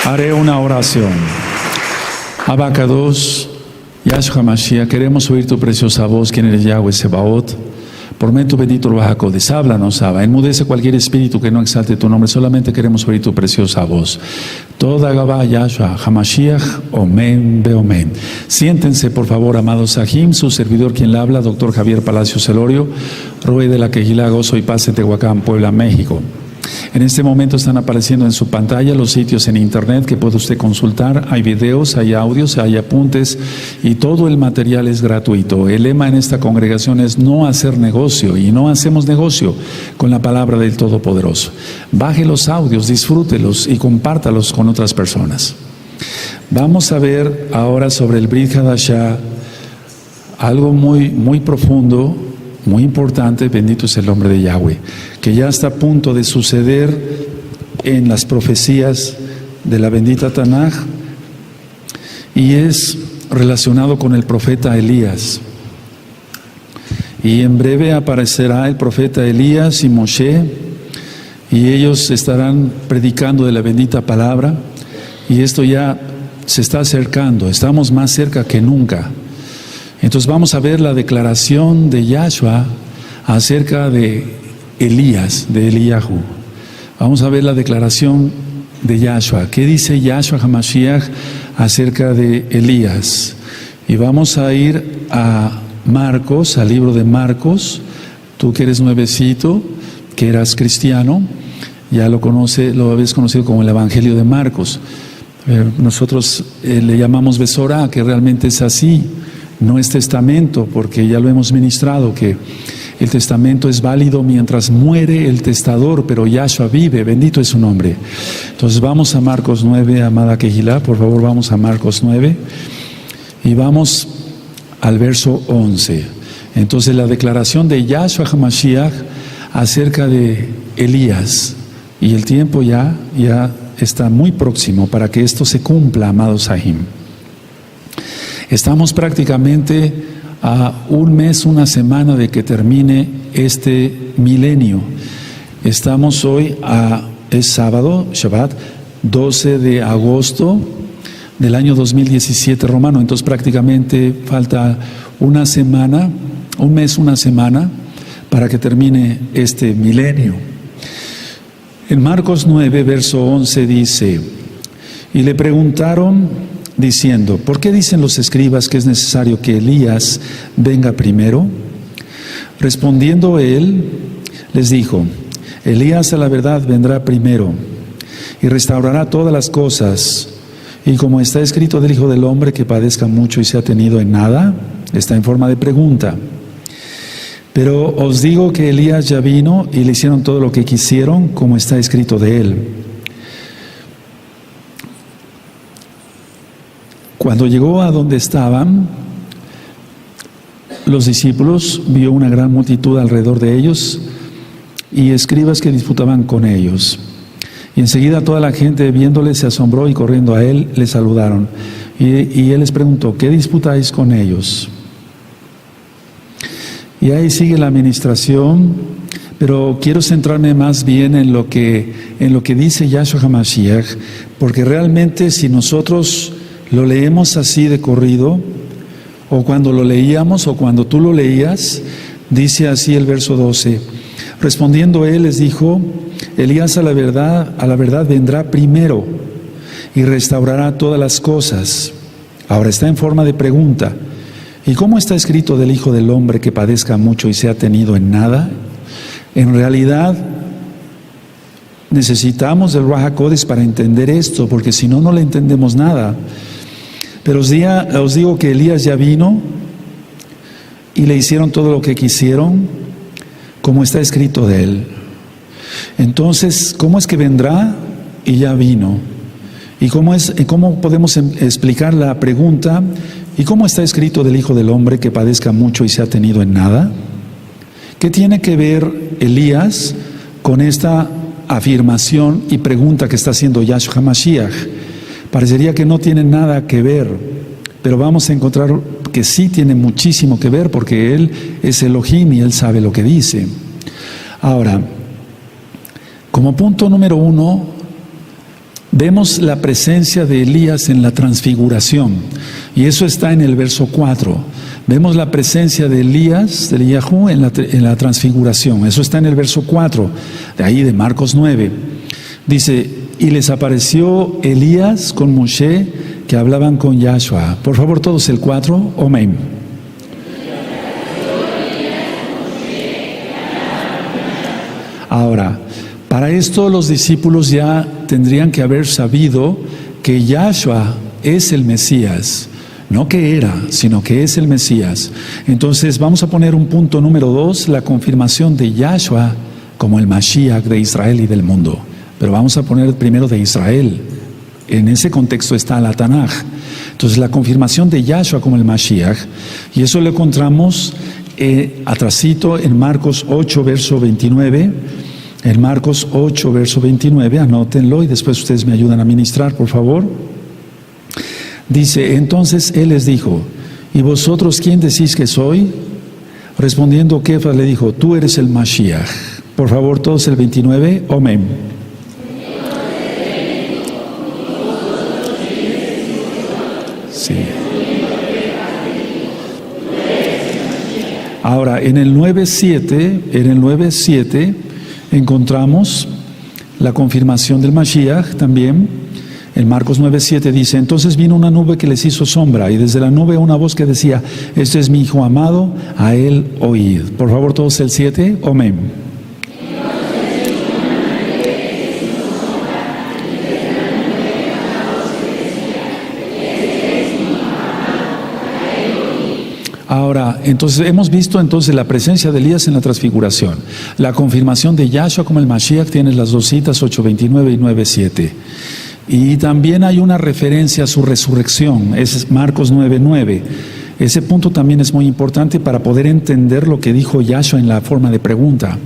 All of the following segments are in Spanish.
Haré una oración. Abacados, Yahshua Mashiach, queremos oír tu preciosa voz, quien eres Yahweh Sebaot. Por medio tu bendito Ruajacodes, háblanos, Abba. Enmudece cualquier espíritu que no exalte tu nombre. Solamente queremos oír tu preciosa voz. Toda Gabá, Yahshua, Hamashiach, Omen, Beomen. Siéntense, por favor, amados Sahim, su servidor quien le habla, doctor Javier Palacios Elorio, Rue de la Quejilá, Gozo y Paz en Tehuacán, Puebla, México. En este momento están apareciendo en su pantalla los sitios en internet que puede usted consultar. Hay videos, hay audios, hay apuntes y todo el material es gratuito. El lema en esta congregación es no hacer negocio, y no hacemos negocio con la palabra del Todopoderoso. Baje los audios, disfrútelos y compártalos con otras personas. Vamos a ver ahora sobre el Brit Hadashah algo muy profundo, muy importante. Bendito es el nombre de Yahweh, que ya está a punto de suceder en las profecías de la bendita Tanaj, y es relacionado con el profeta Elías. Y en breve aparecerá el profeta Elías y Moshe, y ellos estarán predicando de la bendita palabra, y esto ya se está acercando, estamos más cerca que nunca. Entonces vamos a ver la declaración de Yahshua acerca de Elías, de Eliyahu. Vamos a ver la declaración de Yahshua. ¿Qué dice Yahshua HaMashiach acerca de Elías? Y vamos a ir a Marcos, al libro de Marcos. Tú que eres nuevecito, que eras cristiano, ya lo habéis conocido como el Evangelio de Marcos. Nosotros le llamamos Besorá, que realmente es así. No es testamento, porque ya lo hemos ministrado, que el testamento es válido mientras muere el testador, pero Yahshua vive, bendito es su nombre. Entonces vamos a Marcos 9, amada Quejilá, por favor vamos a Marcos 9 y vamos al verso 11. Entonces la declaración de Yahshua HaMashiach acerca de Elías, y el tiempo ya está muy próximo para que esto se cumpla, amados Sahim. Estamos prácticamente a un mes, una semana de que termine este milenio. Estamos hoy es sábado, Shabbat, 12 de agosto del año 2017 romano. Entonces prácticamente falta una semana, un mes, una semana para que termine este milenio. En Marcos 9, verso 11 dice: y le preguntaron diciendo, ¿por qué dicen los escribas que es necesario que Elías venga primero? Respondiendo él, les dijo: Elías a la verdad vendrá primero y restaurará todas las cosas. Y como está escrito del Hijo del Hombre, que padezca mucho y sea tenido en nada. Está en forma de pregunta. Pero os digo que Elías ya vino y le hicieron todo lo que quisieron, como está escrito de él. Cuando llegó a donde estaban los discípulos, vio una gran multitud alrededor de ellos y escribas que disputaban con ellos. Y enseguida toda la gente, viéndole, se asombró y corriendo a él, le saludaron. Y él les preguntó: ¿qué disputáis con ellos? Y ahí sigue la administración, pero quiero centrarme más bien en lo que dice Yahshua HaMashiach, porque realmente si nosotros lo leemos así de corrido, o cuando lo leíamos, o cuando tú lo leías, dice así el verso 12: respondiendo él les dijo: Elías a la verdad vendrá primero y restaurará todas las cosas. Ahora está en forma de pregunta: ¿y cómo está escrito del Hijo del Hombre que padezca mucho y sea tenido en nada? En realidad necesitamos del Ruach HaKodesh para entender esto, porque si no, no le entendemos nada. Pero os digo que Elías ya vino y le hicieron todo lo que quisieron, como está escrito de él. Entonces, ¿cómo es que vendrá y ya vino? ¿Y cómo podemos explicar la pregunta? ¿Y cómo está escrito del Hijo del Hombre que padezca mucho y sea tenido en nada? ¿Qué tiene que ver Elías con esta afirmación y pregunta que está haciendo Yahshua HaMashiach? Parecería que no tiene nada que ver, pero vamos a encontrar que sí tiene muchísimo que ver, porque Él es Elohim y Él sabe lo que dice. Ahora, como punto número 1, vemos la presencia de Elías en la transfiguración, y eso está en el verso 4. Vemos la presencia de Elías, de Eliyahu, en la transfiguración. Eso está en el verso 4, de ahí de Marcos 9. Dice, y les apareció Elías con Moshe, que hablaban con Yahshua. Por favor, todos el 4, amén. Ahora, para esto los discípulos ya tendrían que haber sabido que Yahshua es el Mesías. No que era, sino que es el Mesías. Entonces vamos a poner un punto número 2, la confirmación de Yahshua como el Mashiach de Israel y del mundo. Pero vamos a poner primero de Israel. En ese contexto está la Tanaj. Entonces la confirmación de Yahshua como el Mashiach, y eso lo encontramos atrasito en Marcos 8, verso 29. En Marcos 8, verso 29, anótenlo y después ustedes me ayudan a ministrar, por favor. Dice, entonces él les dijo, ¿y vosotros quién decís que soy? Respondiendo Kefas le dijo, tú eres el Mashiach. Por favor, todos el 29, amén. Sí. Ahora, en el 9:7 encontramos la confirmación del Mashiach también. En Marcos 9:7 dice, entonces vino una nube que les hizo sombra, y desde la nube una voz que decía, este es mi Hijo amado, a él oíd. Por favor, todos el 7, amén. Ahora, entonces hemos visto entonces la presencia de Elías en la transfiguración. La confirmación de Yahshua como el Mashiach, tienes las dos citas, 8:29 y 9:7. Y también hay una referencia a su resurrección, es Marcos 9:9. Ese punto también es muy importante para poder entender lo que dijo Yahshua en la forma de pregunta,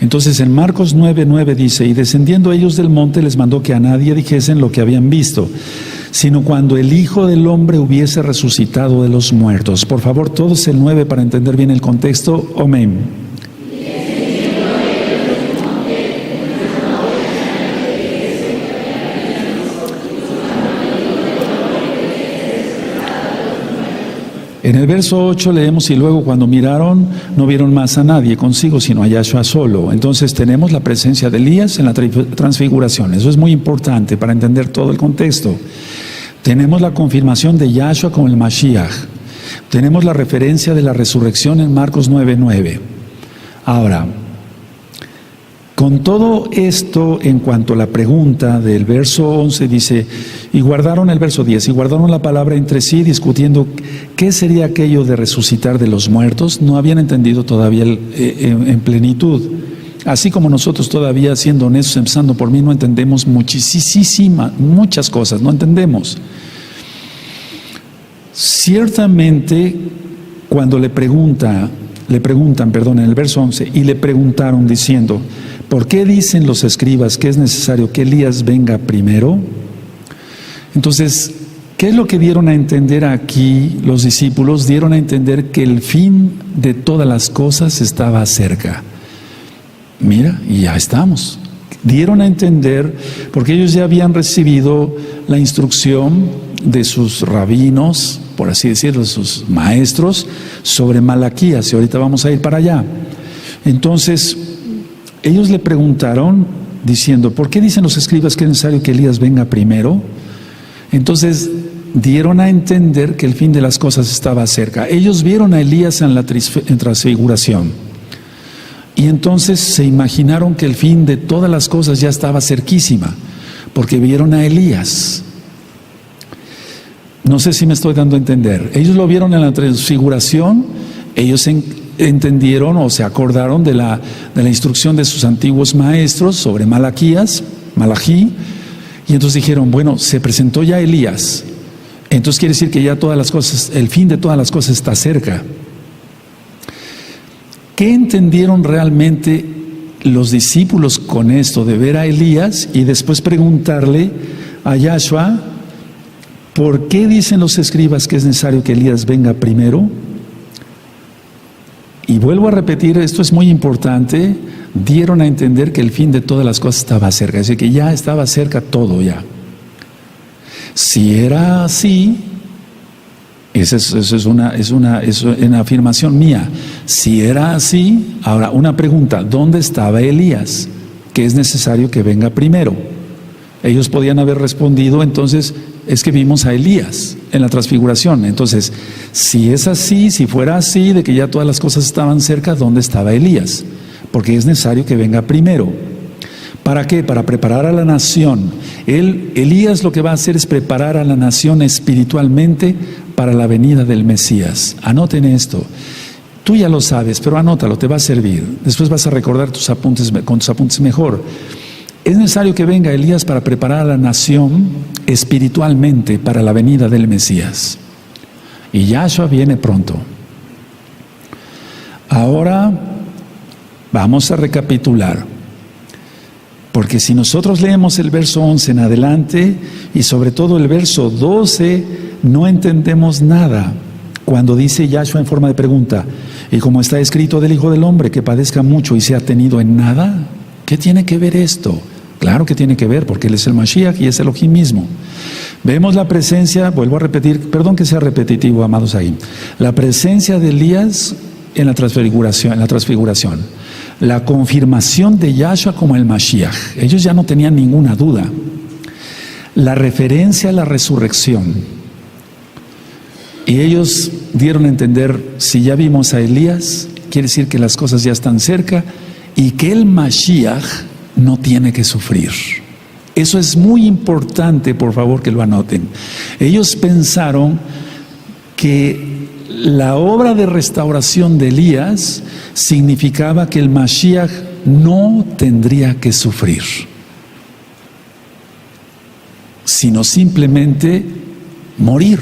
Entonces en Marcos 9:9 dice, y descendiendo ellos del monte les mandó que a nadie dijesen lo que habían visto, sino cuando el Hijo del Hombre hubiese resucitado de los muertos. Por favor, todos el 9 para entender bien el contexto, amén. En el verso 8 leemos, y luego cuando miraron, no vieron más a nadie consigo, sino a Yahshua solo. Entonces tenemos la presencia de Elías en la transfiguración. Eso es muy importante para entender todo el contexto. Tenemos la confirmación de Yahshua como el Mashiach. Tenemos la referencia de la resurrección en Marcos 9:9. Ahora, con todo esto, en cuanto a la pregunta del verso 11, dice, y guardaron el verso 10, y guardaron la palabra entre sí, discutiendo qué sería aquello de resucitar de los muertos. No habían entendido todavía en plenitud. Así como nosotros todavía, siendo honestos, empezando por mí, no entendemos muchas cosas, no entendemos. Ciertamente, cuando le preguntan, en el verso 11, y le preguntaron diciendo, ¿por qué dicen los escribas que es necesario que Elías venga primero? Entonces, ¿qué es lo que dieron a entender aquí los discípulos? Dieron a entender que el fin de todas las cosas estaba cerca. Mira, y ya estamos. Dieron a entender, porque ellos ya habían recibido la instrucción de sus rabinos, por así decirlo, sus maestros, sobre Malaquías, y ahorita vamos a ir para allá. Entonces, ellos le preguntaron, diciendo, ¿por qué dicen los escribas que es necesario que Elías venga primero? Entonces, dieron a entender que el fin de las cosas estaba cerca. Ellos vieron a Elías en la transfiguración, y entonces se imaginaron que el fin de todas las cosas ya estaba cerquísima, porque vieron a Elías. No sé si me estoy dando a entender. Ellos lo vieron en la transfiguración, ellos entendieron o se acordaron de la instrucción de sus antiguos maestros sobre Malaquí, y entonces dijeron, bueno, se presentó ya Elías, entonces quiere decir que ya todas las cosas, el fin de todas las cosas está cerca. ¿Qué entendieron realmente los discípulos con esto de ver a Elías y después preguntarle a Yahshua, ¿por qué dicen los escribas que es necesario que Elías venga primero? Y vuelvo a repetir, esto es muy importante, dieron a entender que el fin de todas las cosas estaba cerca, es decir, que ya estaba cerca todo ya. Si era así, esa es una afirmación mía. Si era así, ahora una pregunta, ¿dónde estaba Elías? Que es necesario que venga primero. Ellos podían haber respondido, entonces, es que vimos a Elías en la transfiguración. Entonces, si es así, si fuera así, de que ya todas las cosas estaban cerca, ¿dónde estaba Elías? Porque es necesario que venga primero. ¿Para qué? Para preparar a la nación. Elías lo que va a hacer es preparar a la nación espiritualmente para la venida del Mesías. Anoten esto. Tú ya lo sabes, pero anótalo, te va a servir. Después vas a recordar con tus apuntes mejor. Es necesario que venga Elías para preparar a la nación espiritualmente para la venida del Mesías. Y Yahshua viene pronto. Ahora vamos a recapitular. Porque si nosotros leemos el verso 11 en adelante y sobre todo el verso 12, no entendemos nada. Cuando dice Yahshua en forma de pregunta, y como está escrito del Hijo del Hombre, que padezca mucho y sea tenido en nada, ¿qué tiene que ver esto? Claro que tiene que ver, porque Él es el Mashiach y es Elohim mismo. Vemos la presencia, vuelvo a repetir, perdón que sea repetitivo, amados ahí, la presencia de Elías en la transfiguración, la confirmación de Yahshua como el Mashiach. Ellos ya no tenían ninguna duda. La referencia a la resurrección. Y ellos dieron a entender, si ya vimos a Elías, quiere decir que las cosas ya están cerca y que el Mashiach no tiene que sufrir. Eso es muy importante, por favor que lo anoten. Ellos pensaron que la obra de restauración de Elías significaba que el Mashiach no tendría que sufrir, sino simplemente morir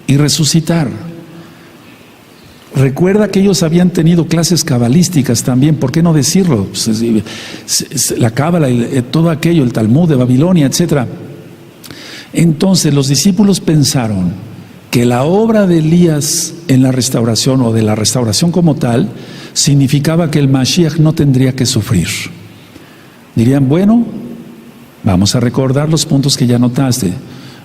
y resucitar. Recuerda que ellos habían tenido clases cabalísticas también, ¿por qué no decirlo? La cábala, todo aquello, el Talmud de Babilonia, etc. Entonces los discípulos pensaron que la obra de Elías en la restauración, o de la restauración como tal, significaba que el Mashiach no tendría que sufrir. Dirían, bueno, vamos a recordar los puntos que ya notaste.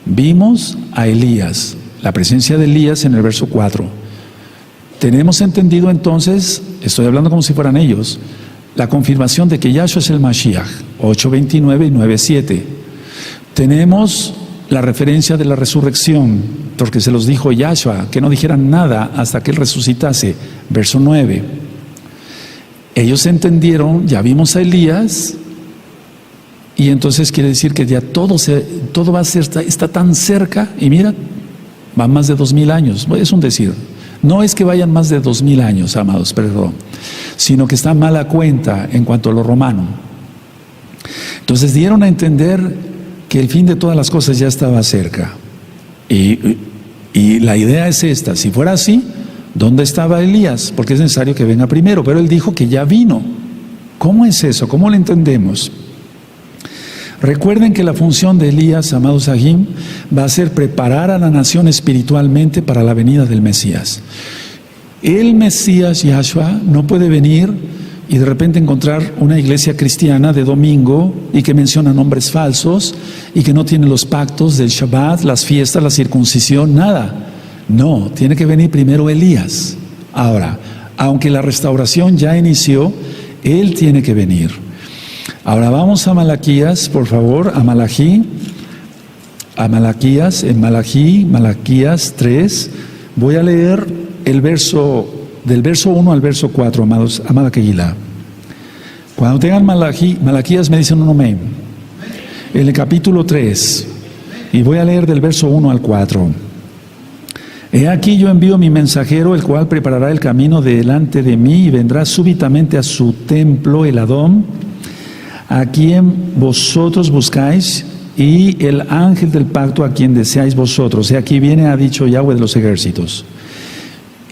Vimos a Elías, la presencia de Elías en el verso 4. Tenemos entendido entonces, estoy hablando como si fueran ellos, la confirmación de que Yahshua es el Mashiach, 8:29 y 9:7. Tenemos la referencia de la resurrección, porque se los dijo Yahshua, que no dijeran nada hasta que Él resucitase, verso 9. Ellos entendieron, ya vimos a Elías, y entonces quiere decir que ya todo va a ser, está tan cerca, y mira, van más de 2000 años, es un decir. No es que vayan más de 2000 años, amados, perdón, sino que está mala cuenta en cuanto a lo romano. Entonces dieron a entender que el fin de todas las cosas ya estaba cerca. Y la idea es esta, si fuera así, ¿dónde estaba Elías? Porque es necesario que venga primero, pero él dijo que ya vino. ¿Cómo es eso? ¿Cómo lo entendemos? Recuerden que la función de Elías, amados Sahim, va a ser preparar a la nación espiritualmente para la venida del Mesías. El Mesías, Yahshua, no puede venir y de repente encontrar una iglesia cristiana de domingo y que menciona nombres falsos y que no tiene los pactos del Shabbat, las fiestas, la circuncisión, nada. No, tiene que venir primero Elías. Ahora, aunque la restauración ya inició, él tiene que venir. Ahora vamos a Malaquías, por favor, a Malaquías, en Malaquías 3. Voy a leer el verso, del verso 1 al verso 4, amados, amada Kehilá. Cuando tengan Malaquías me dicen un amén. En el capítulo 3, y voy a leer del verso 1 al 4. He aquí yo envío mi mensajero, el cual preparará el camino delante de mí, y vendrá súbitamente a su templo, el Adón, a quien vosotros buscáis, y el ángel del pacto a quien deseáis vosotros. Aquí viene, ha dicho Yahweh de los ejércitos.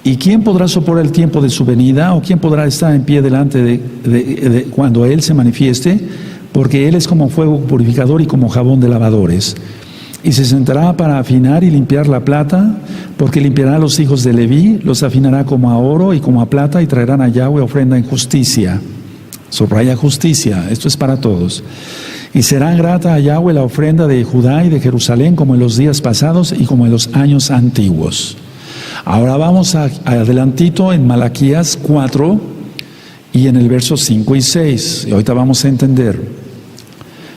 ¿Y quién podrá soportar el tiempo de su venida? ¿O quién podrá estar en pie delante de cuando Él se manifieste? Porque Él es como fuego purificador y como jabón de lavadores. Y se sentará para afinar y limpiar la plata, porque limpiará a los hijos de Leví, los afinará como a oro y como a plata, y traerán a Yahweh ofrenda en justicia. Subraya justicia, esto es para todos. Y será grata a Yahweh la ofrenda de Judá y de Jerusalén como en los días pasados y como en los años antiguos. Ahora vamos adelantito en Malaquías 4 y en el verso 5 y 6. Y ahorita vamos a entender.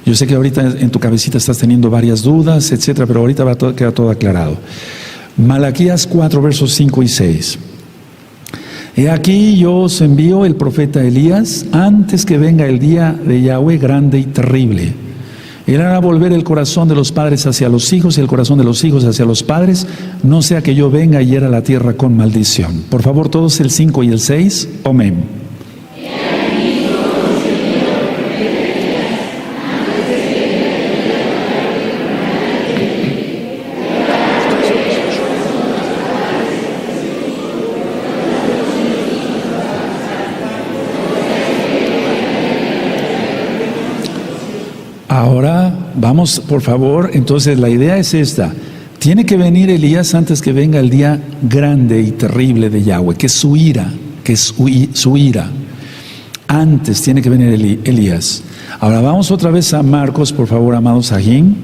Yo sé que ahorita en tu cabecita estás teniendo varias dudas, etcétera, pero ahorita va a quedar todo aclarado. Malaquías 4, versos 5 y 6. He aquí yo os envío el profeta Elías antes que venga el día de Yahweh grande y terrible. Él hará volver el corazón de los padres hacia los hijos y el corazón de los hijos hacia los padres, no sea que yo venga y hiera la tierra con maldición. Por favor, todos el 5 y el 6. Amén. Ahora vamos, por favor, entonces la idea es esta. Tiene que venir Elías antes que venga el día grande y terrible de Yahweh, que es su ira, su ira. Antes tiene que venir Elías. Ahora vamos otra vez a Marcos, por favor, amados Sahim.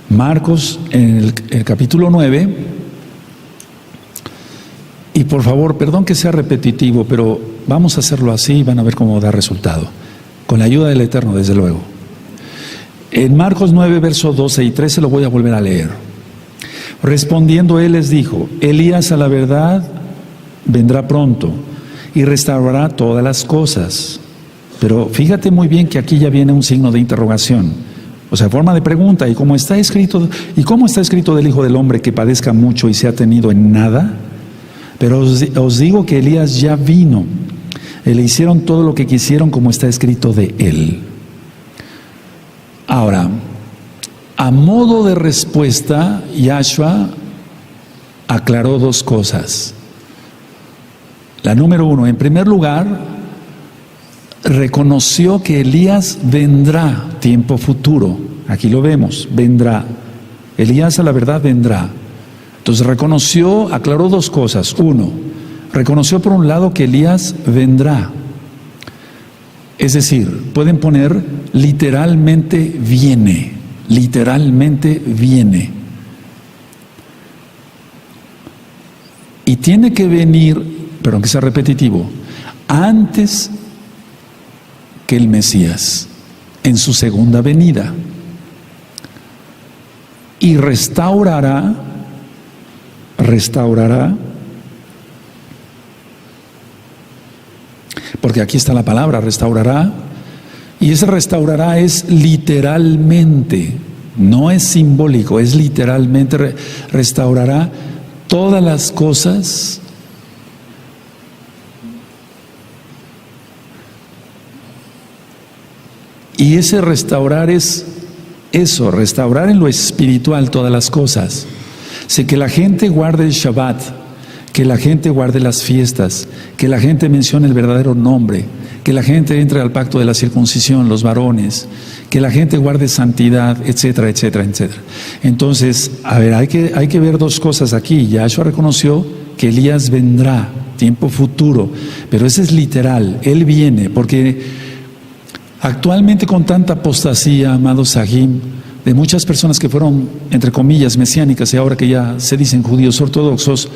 Marcos en el capítulo 9. Y por favor, perdón que sea repetitivo, pero vamos a hacerlo así y van a ver cómo da resultado. Con la ayuda del Eterno, desde luego. En Marcos 9, versos 12 y 13 lo voy a volver a leer. Respondiendo él les dijo: Elías a la verdad vendrá pronto y restaurará todas las cosas. Pero fíjate muy bien que aquí ya viene un signo de interrogación, o sea, forma de pregunta. ¿Y cómo está escrito del Hijo del Hombre que padezca mucho y sea tenido en nada? Pero os digo que Elías ya vino y le hicieron todo lo que quisieron como está escrito de él. Ahora, a modo de respuesta, Yahshua aclaró dos cosas. La número uno, en primer lugar, reconoció que Elías vendrá, tiempo futuro. Aquí lo vemos, vendrá. Elías a la verdad vendrá. Entonces aclaró dos cosas. Uno, reconoció por un lado que Elías vendrá. Es decir, pueden poner literalmente viene, literalmente viene. Y tiene que venir, pero aunque sea repetitivo, antes que el Mesías, en su segunda venida. Y restaurará, porque aquí está la palabra, restaurará, y ese restaurará es literalmente, no es simbólico, es literalmente, restaurará todas las cosas y ese restaurar es eso, restaurar en lo espiritual todas las cosas. Sé que la gente guarde el Shabbat, que la gente guarde las fiestas, que la gente mencione el verdadero nombre, que la gente entre al pacto de la circuncisión, los varones, que la gente guarde santidad, etcétera, etcétera, etcétera. Entonces, a ver, hay que ver dos cosas aquí. Yahshua reconoció que Elías vendrá, tiempo futuro, pero ese es literal, él viene, porque actualmente con tanta apostasía, amados Sahim, de muchas personas que fueron, entre comillas, mesiánicas y ahora que ya se dicen judíos ortodoxos,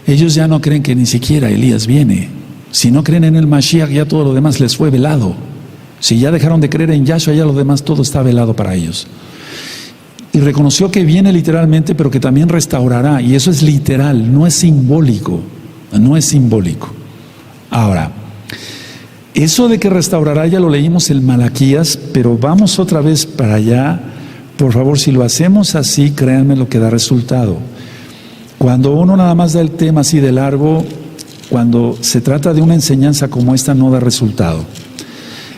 ellos ya no creen que ni siquiera Elías viene. Si no creen en el Mashiach, ya todo lo demás les fue velado. Si ya dejaron de creer en Yahshua, ya lo demás todo está velado para ellos. Y reconoció que viene literalmente, pero que también restaurará. Y eso es literal, no es simbólico. No es simbólico. Ahora, eso de que restaurará ya lo leímos en Malaquías, pero vamos otra vez para allá. Por favor, si lo hacemos así, créanme lo que da resultado. Cuando uno nada más da el tema así de largo, cuando se trata de una enseñanza como esta, no da resultado.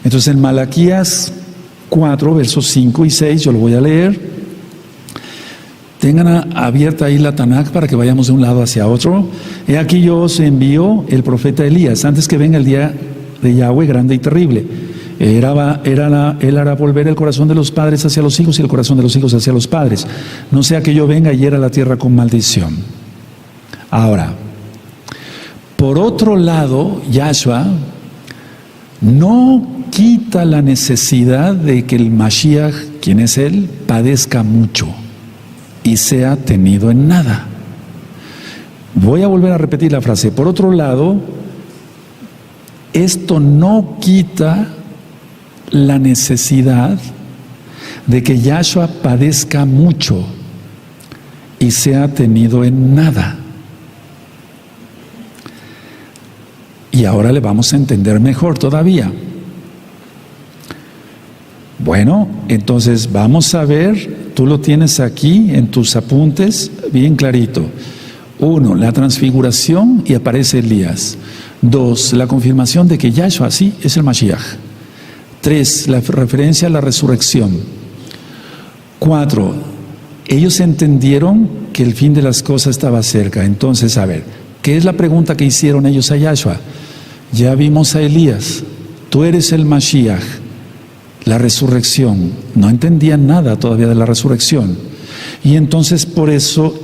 Entonces en Malaquías 4, versos 5 y 6, yo lo voy a leer. Tengan abierta ahí la Tanakh para que vayamos de un lado hacia otro. He aquí yo os envío el profeta Elías, antes que venga el día de Yahweh grande y terrible. Él hará volver el corazón de los padres hacia los hijos y el corazón de los hijos hacia los padres. No sea que yo venga y hiera la tierra con maldición. Ahora, por otro lado, Yahshua no quita la necesidad de que el Mashiach, quien es Él, padezca mucho y sea tenido en nada. Voy a volver a repetir la frase. Por otro lado, esto no quita la necesidad de que Yahshua padezca mucho y sea tenido en nada. Y ahora le vamos a entender mejor todavía. Bueno, entonces vamos a ver, tú lo tienes aquí en tus apuntes, bien clarito. 1, la transfiguración y aparece Elías. 2, la confirmación de que Yahshua sí es el Mashiach. 3, la referencia a la resurrección. 4, ellos entendieron que el fin de las cosas estaba cerca. Entonces, a ver, ¿qué es la pregunta que hicieron ellos a Yahshua? Ya vimos a Elías, tú eres el Mashiach, la resurrección. No entendían nada todavía de la resurrección. Y entonces por eso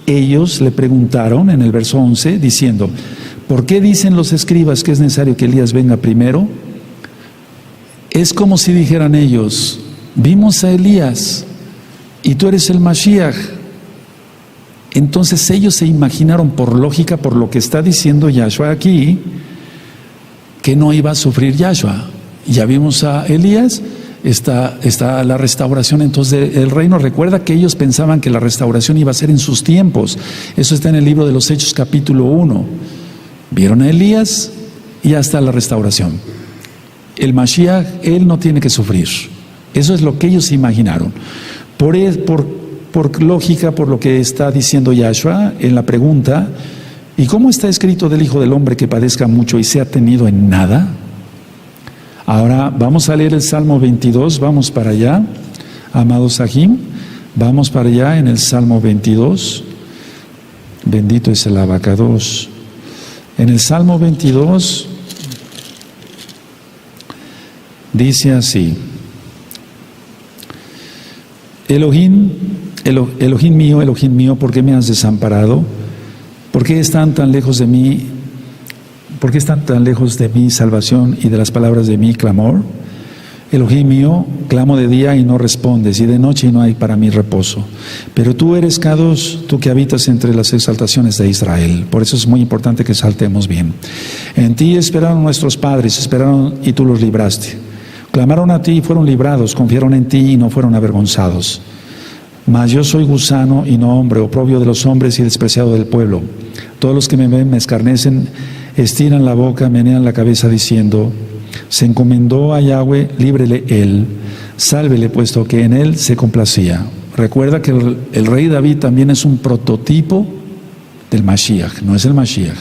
ellos le preguntaron en el verso 11, diciendo, ¿por qué dicen los escribas que es necesario que Elías venga primero? Es como si dijeran ellos, vimos a Elías y tú eres el Mashiach. Entonces ellos se imaginaron por lógica, por lo que está diciendo Yahshua aquí, que no iba a sufrir Yahshua. Ya vimos a Elías, está la restauración entonces del reino. Recuerda que ellos pensaban que la restauración iba a ser en sus tiempos. Eso está en el libro de los Hechos capítulo 1. Vieron a Elías y ya está la restauración. El Mashiach, él no tiene que sufrir. Eso es lo que ellos imaginaron. Por lógica, por lo que está diciendo Yahshua en la pregunta, ¿y cómo está escrito del Hijo del Hombre que padezca mucho y sea tenido en nada? Ahora vamos a leer el Salmo 22, vamos para allá, amados Sahim, vamos para allá en el Salmo 22, bendito es el Abacados. En el Salmo 22 dice así, Elohim mío, ¿por qué me has desamparado? ¿Por qué están tan lejos de mí? ¿Por qué están tan lejos de mi salvación y de las palabras de mi clamor? Elohim mío, clamo de día y no respondes, y de noche y no hay para mí reposo. Pero tú eres Kadosh, tú que habitas entre las exaltaciones de Israel. Por eso es muy importante que saltemos bien. En ti esperaron nuestros padres, esperaron y tú los libraste. Clamaron a ti y fueron librados, confiaron en ti y no fueron avergonzados. Mas yo soy gusano y no hombre, oprobio de los hombres y despreciado del pueblo. Todos los que me ven me escarnecen, estiran la boca, menean la cabeza diciendo, se encomendó a Yahweh, líbrele él, sálvele puesto que en él se complacía. Recuerda que el rey David también es un prototipo del Mashiach, no es el Mashiach.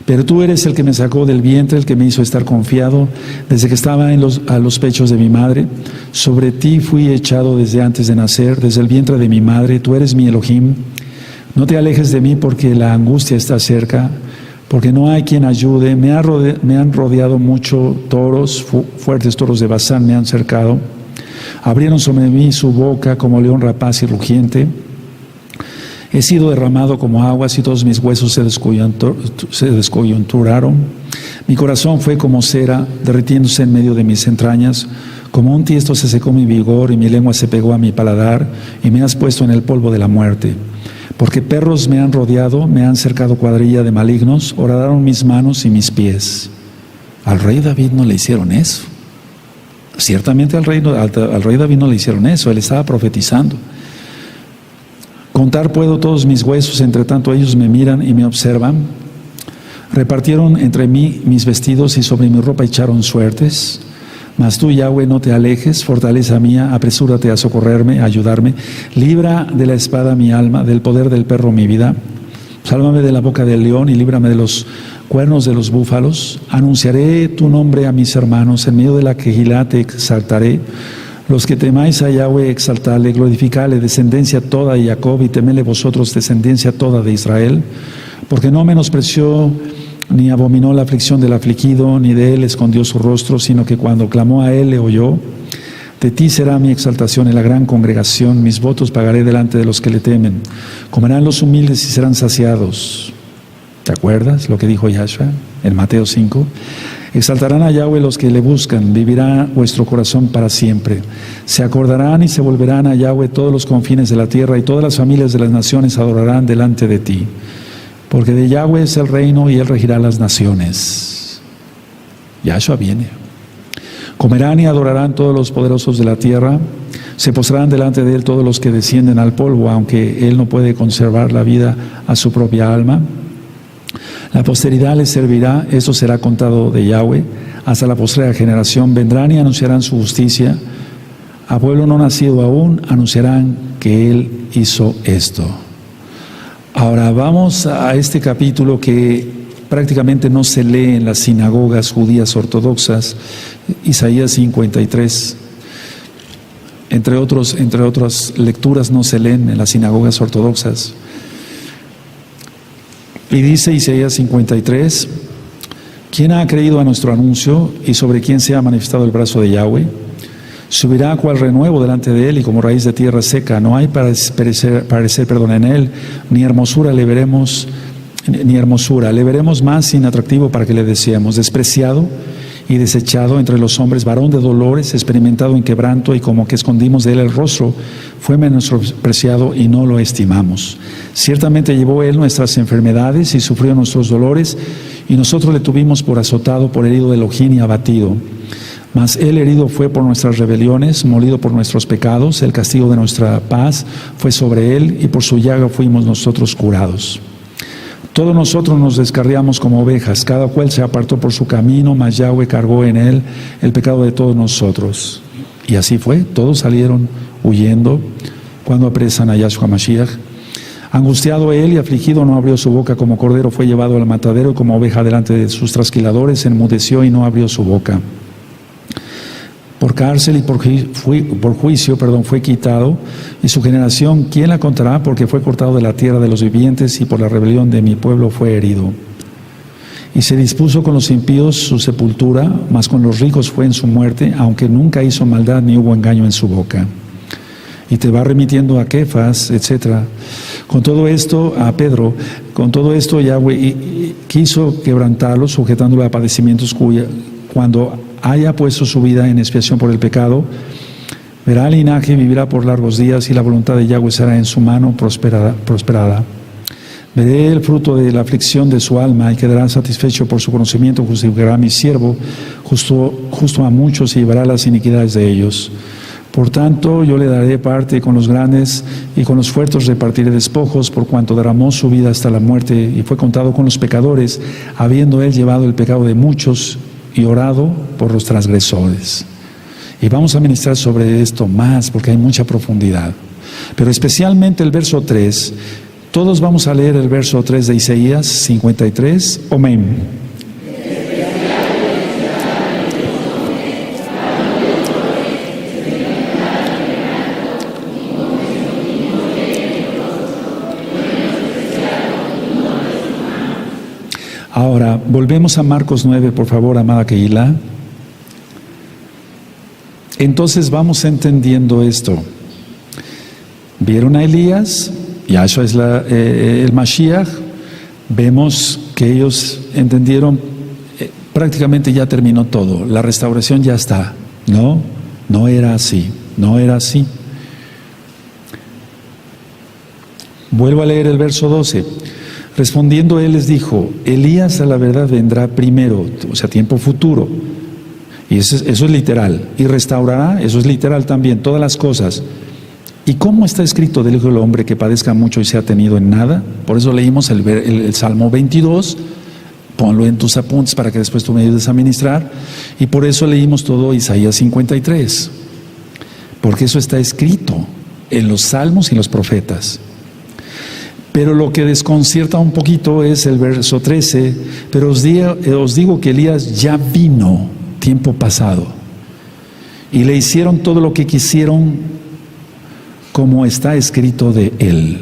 Pero tú eres el que me sacó del vientre, el que me hizo estar confiado desde que estaba a los pechos de mi madre. Sobre ti fui echado desde antes de nacer, desde el vientre de mi madre. Tú eres mi Elohim. No te alejes de mí porque la angustia está cerca, porque no hay quien ayude. Me han rodeado mucho toros, fuertes toros de Basán me han cercado. Abrieron sobre mí su boca como león rapaz y rugiente. He sido derramado como aguas y todos mis huesos se descoyunturaron. Mi corazón fue como cera, derritiéndose en medio de mis entrañas. Como un tiesto se secó mi vigor y mi lengua se pegó a mi paladar y me has puesto en el polvo de la muerte. Porque perros me han rodeado, me han cercado cuadrilla de malignos, horadaron mis manos y mis pies. Al rey David no le hicieron eso. Ciertamente al rey David no le hicieron eso, él estaba profetizando. Contar puedo todos mis huesos, entre tanto ellos me miran y me observan. Repartieron entre mí mis vestidos y sobre mi ropa echaron suertes. Mas tú, Yahweh, no te alejes, fortaleza mía, apresúrate a socorrerme, a ayudarme. Libra de la espada mi alma, del poder del perro mi vida. Sálvame de la boca del león y líbrame de los cuernos de los búfalos. Anunciaré tu nombre a mis hermanos, en medio de la quejilá te exaltaré. Los que temáis a Yahweh, exaltale, glorificale, descendencia toda de Jacob, y temele vosotros, descendencia toda de Israel, porque no menospreció ni abominó la aflicción del afligido, ni de él escondió su rostro, sino que cuando clamó a él le oyó. De ti será mi exaltación en la gran congregación, mis votos pagaré delante de los que le temen. Comerán los humildes y serán saciados. ¿Te acuerdas lo que dijo Yahshua en Mateo 5? Exaltarán a Yahweh los que le buscan, vivirá vuestro corazón para siempre. Se acordarán y se volverán a Yahweh todos los confines de la tierra, y todas las familias de las naciones adorarán delante de ti. Porque de Yahweh es el reino y Él regirá las naciones. Yahshua viene. Comerán y adorarán todos los poderosos de la tierra. Se postrarán delante de Él todos los que descienden al polvo, aunque Él no puede conservar la vida a su propia alma. La posteridad les servirá, eso será contado de Yahweh, hasta la postrera generación. Vendrán y anunciarán su justicia. A pueblo no nacido aún anunciarán que Él hizo esto. Ahora vamos a este capítulo que prácticamente no se lee en las sinagogas judías ortodoxas, Isaías 53. Entre otras lecturas no se leen en las sinagogas ortodoxas. Y dice Isaías 53, ¿quién ha creído a nuestro anuncio y sobre quién se ha manifestado el brazo de Yahweh? Subirá cual renuevo delante de él y como raíz de tierra seca. No hay parecer en él, ni hermosura le veremos, le veremos más sin atractivo para que le deseemos. Despreciado y desechado entre los hombres, varón de dolores, experimentado en quebranto, y como que escondimos de él el rostro, fue menospreciado y no lo estimamos. Ciertamente llevó él nuestras enfermedades y sufrió nuestros dolores, y nosotros le tuvimos por azotado, por herido de Elohim y abatido. Mas él herido fue por nuestras rebeliones, molido por nuestros pecados, el castigo de nuestra paz fue sobre él, y por su llaga fuimos nosotros curados. Todos nosotros nos descarriamos como ovejas, cada cual se apartó por su camino, mas Yahweh cargó en él el pecado de todos nosotros. Y así fue, todos salieron huyendo cuando apresan a Yahshua Mashiach. Angustiado él y afligido no abrió su boca, como cordero fue llevado al matadero, como oveja delante de sus trasquiladores, enmudeció y no abrió su boca. Por cárcel y por juicio fue quitado, y su generación, ¿quién la contará? Porque fue cortado de la tierra de los vivientes, y por la rebelión de mi pueblo fue herido. Y se dispuso con los impíos su sepultura, mas con los ricos fue en su muerte, aunque nunca hizo maldad ni hubo engaño en su boca. Y te va remitiendo a Kefas, etc. Con todo esto, a Pedro, con todo esto Yahweh quiso quebrantarlo, sujetándolo a padecimientos cuando haya puesto su vida en expiación por el pecado, verá el linaje y vivirá por largos días, y la voluntad de Yahweh será en su mano prosperada. Veré el fruto de la aflicción de su alma y quedará satisfecho por su conocimiento. Justificará a mi siervo, justo a muchos, y llevará las iniquidades de ellos. Por tanto, yo le daré parte con los grandes, y con los fuertes repartiré despojos, por cuanto derramó su vida hasta la muerte y fue contado con los pecadores, habiendo él llevado el pecado de muchos y orado por los transgresores. Y vamos a ministrar sobre esto más porque hay mucha profundidad. Pero especialmente el verso 3. Todos vamos a leer el verso 3 de Isaías 53. Amén. Ahora, volvemos a Marcos 9, por favor, amada Keilah. Entonces vamos entendiendo esto. Vieron a Elías, Yahshua es el Mashiach. Vemos que ellos entendieron, prácticamente ya terminó todo, la restauración ya está. No era así. Vuelvo a leer el verso 12. Respondiendo él les dijo, Elías a la verdad vendrá primero, o sea, tiempo futuro, y eso es literal, y restaurará, eso es literal también, todas las cosas. ¿Y cómo está escrito del Hijo del Hombre que padezca mucho y sea tenido en nada? Por eso leímos el Salmo 22, ponlo en tus apuntes para que después tú me ayudes a ministrar, y por eso leímos todo Isaías 53, porque eso está escrito en los Salmos y los profetas. Pero lo que desconcierta un poquito es el verso 13, pero os digo que Elías ya vino, tiempo pasado, y le hicieron todo lo que quisieron, como está escrito de él.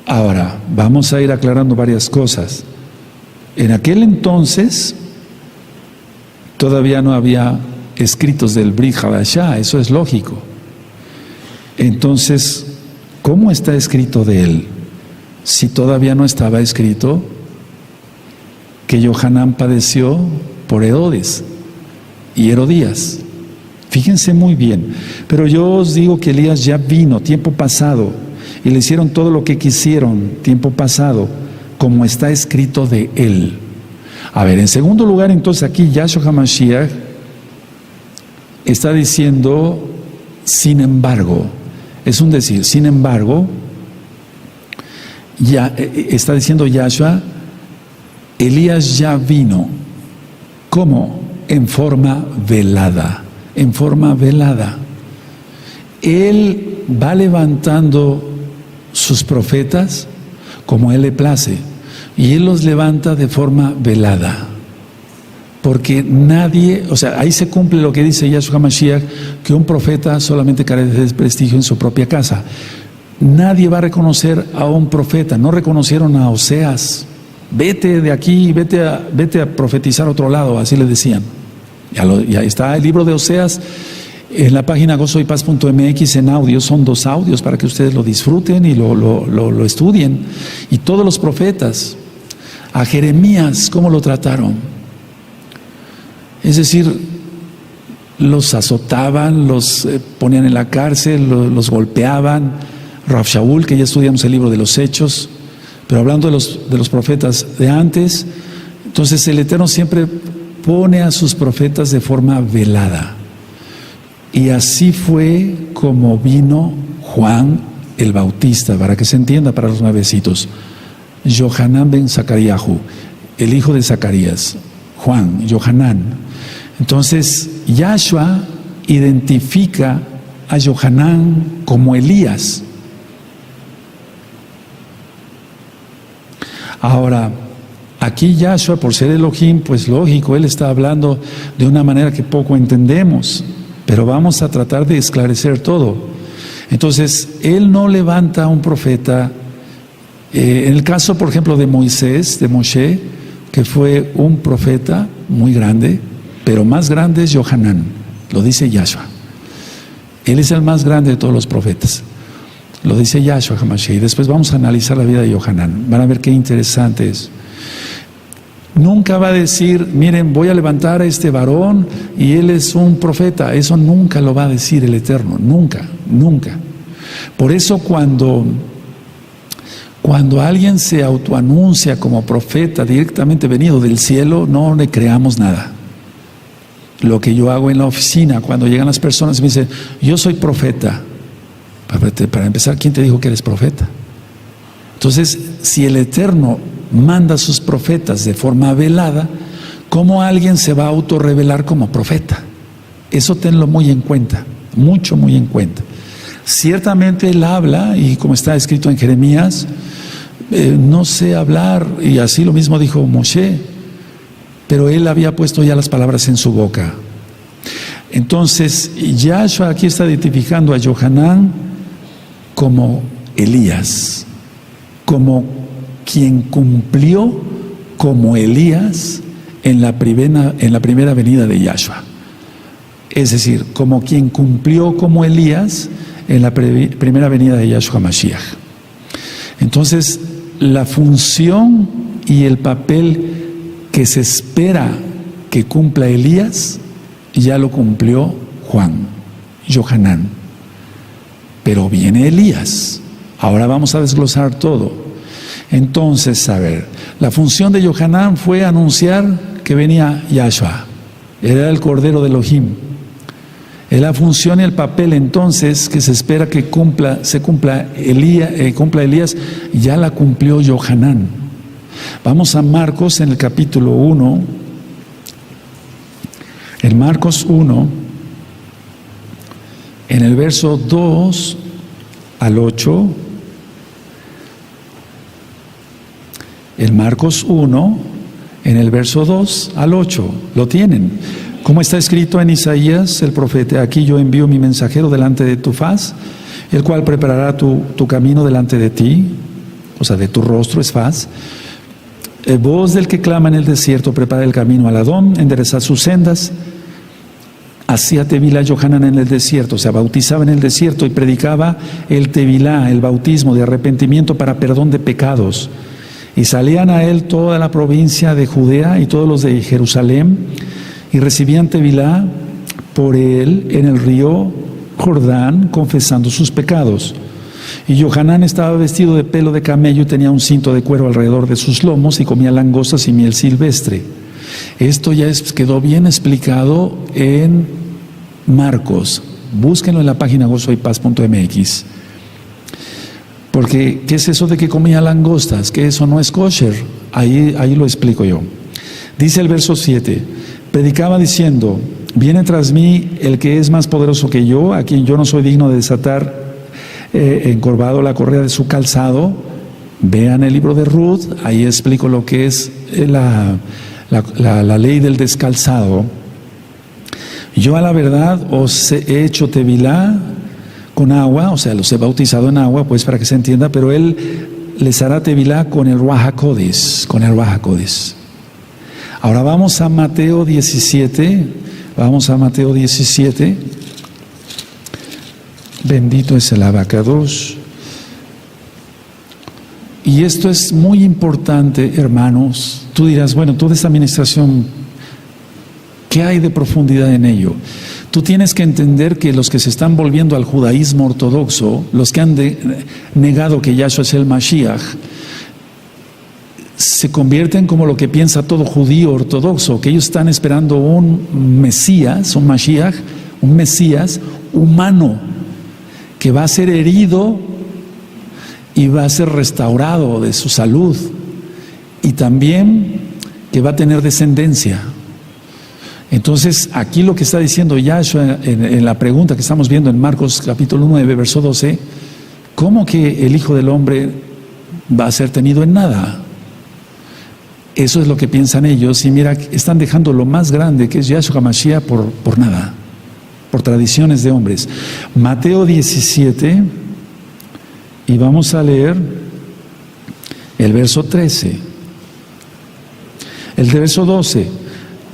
Ahora, vamos a ir aclarando varias cosas. En aquel entonces, todavía no había escritos del Brit Hadashah, eso es lógico. Entonces, ¿cómo está escrito de él? Si todavía no estaba escrito, que Johanán padeció por Herodes y Herodías. Fíjense muy bien. Pero yo os digo que Elías ya vino, tiempo pasado, y le hicieron todo lo que quisieron, tiempo pasado, como está escrito de él. A ver, en segundo lugar, entonces aquí Yahshua HaMashiach está diciendo, sin embargo, es un decir, sin embargo, ya está diciendo Yahshua, Elías ya vino. ¿Cómo? En forma velada, en forma velada. Él va levantando sus profetas como a él le place, y él los levanta de forma velada. Porque nadie, o sea, ahí se cumple lo que dice Yahshua HaMashiach, que un profeta solamente carece de prestigio en su propia casa. Nadie va a reconocer a un profeta. No reconocieron a Oseas. Vete de aquí, vete a profetizar a otro lado, así le decían. Ya está el libro de Oseas en la página gozoypaz.mx en audio. Son 2 audios para que ustedes lo disfruten y lo estudien. Y todos los profetas. A Jeremías, ¿cómo lo trataron? Es decir, los azotaban, los ponían en la cárcel, los golpeaban. Rav Shaul, que ya estudiamos el libro de los Hechos, pero hablando de los profetas de antes, entonces el Eterno siempre pone a sus profetas de forma velada. Y así fue como vino Juan el Bautista, para que se entienda para los nuevecitos. Johanán ben Zacariahu, el hijo de Zacarías, Juan, Johanán. Entonces, Yahshua identifica a Johanán como Elías. Ahora, aquí Yahshua, por ser Elohim, pues lógico, él está hablando de una manera que poco entendemos, pero vamos a tratar de esclarecer todo. Entonces, él no levanta a un profeta. En el caso, por ejemplo, de Moisés, de Moshe, que fue un profeta muy grande, pero más grande es Johanán, lo dice Yahshua. Él es el más grande de todos los profetas. Lo dice Yahshua HaMashiach. Y después vamos a analizar la vida de Johanán. Van a ver qué interesante es. Nunca va a decir, miren, voy a levantar a este varón y él es un profeta. Eso nunca lo va a decir el Eterno. Nunca, nunca. Por eso cuando alguien se autoanuncia como profeta directamente venido del cielo, no le creamos nada. Lo que yo hago en la oficina, cuando llegan las personas y me dicen, yo soy profeta. Para empezar, ¿quién te dijo que eres profeta? Entonces, si el Eterno manda a sus profetas de forma velada, ¿cómo alguien se va a autorrevelar como profeta? Eso tenlo muy en cuenta, mucho, muy en cuenta. Ciertamente él habla, y como está escrito en Jeremías, no sé hablar, y así lo mismo dijo Moshe, pero él había puesto ya las palabras en su boca. Entonces, Yahshua aquí está identificando a Johanán como Elías, como quien cumplió como Elías en la primera venida de Yahshua. Es decir, como quien cumplió como Elías en la primera venida de Yahshua Mashiach. Entonces, la función y el papel que se espera que cumpla Elías, ya lo cumplió Juan, Johanán. Pero viene Elías. Ahora vamos a desglosar todo. Entonces, a ver, la función de Johanán fue anunciar que venía Yahshua. Era el Cordero de Elohim. La función y el papel entonces que se espera que cumpla Elías, ya la cumplió Johanán. Vamos a Marcos en el capítulo 1. En Marcos 1, en el verso 2 al 8, en Marcos 1, en el verso 2 al 8, lo tienen. Como está escrito en Isaías, el profeta: aquí yo envío mi mensajero delante de tu faz, el cual preparará tu camino delante de ti, o sea, de tu rostro es faz. Voz del que clama en el desierto, prepara el camino al Adón, enderezad sus sendas. Hacía Tevilá Johanán en el desierto, o sea, bautizaba en el desierto y predicaba el Tevilá, el bautismo de arrepentimiento para perdón de pecados. Y salían a él toda la provincia de Judea y todos los de Jerusalén, y recibían tevilá por él en el río Jordán, confesando sus pecados. Y Johanán estaba vestido de pelo de camello y tenía un cinto de cuero alrededor de sus lomos y comía langostas y miel silvestre. Esto ya quedó bien explicado en Marcos. Búsquenlo en la página gozoypaz.mx. Porque, ¿qué es eso de que comía langostas? Que eso no es kosher. Ahí lo explico yo. Dice el verso 7, predicaba diciendo, viene tras mí el que es más poderoso que yo, a quien yo no soy digno de desatar encorvado la correa de su calzado. Vean el libro de Ruth, ahí explico lo que es la ley del descalzado. Yo a la verdad os he hecho tevilá con agua, o sea, los he bautizado en agua, pues para que se entienda, pero él les hará tevilá con el Ruach HaKodesh, con el Ruach HaKodesh. Ahora vamos a Mateo 17, bendito es el abacados. Y esto es muy importante, hermanos. Tú dirás, bueno, toda esta administración, ¿qué hay de profundidad en ello? Tú tienes que entender que los que se están volviendo al judaísmo ortodoxo, los que han negado que Yahshua es el Mashiach, se convierten como lo que piensa todo judío ortodoxo, que ellos están esperando un Mesías, un Mashiach, un Mesías humano, que va a ser herido y va a ser restaurado de su salud, y también que va a tener descendencia. Entonces, aquí lo que está diciendo Yahshua en la pregunta que estamos viendo en Marcos capítulo 9, verso 12, ¿cómo que el Hijo del Hombre va a ser tenido en nada? Eso es lo que piensan ellos, y mira, están dejando lo más grande que es Yahshua HaMashiach por nada, por tradiciones de hombres. Mateo 17, y vamos a leer el verso 13, el verso 12.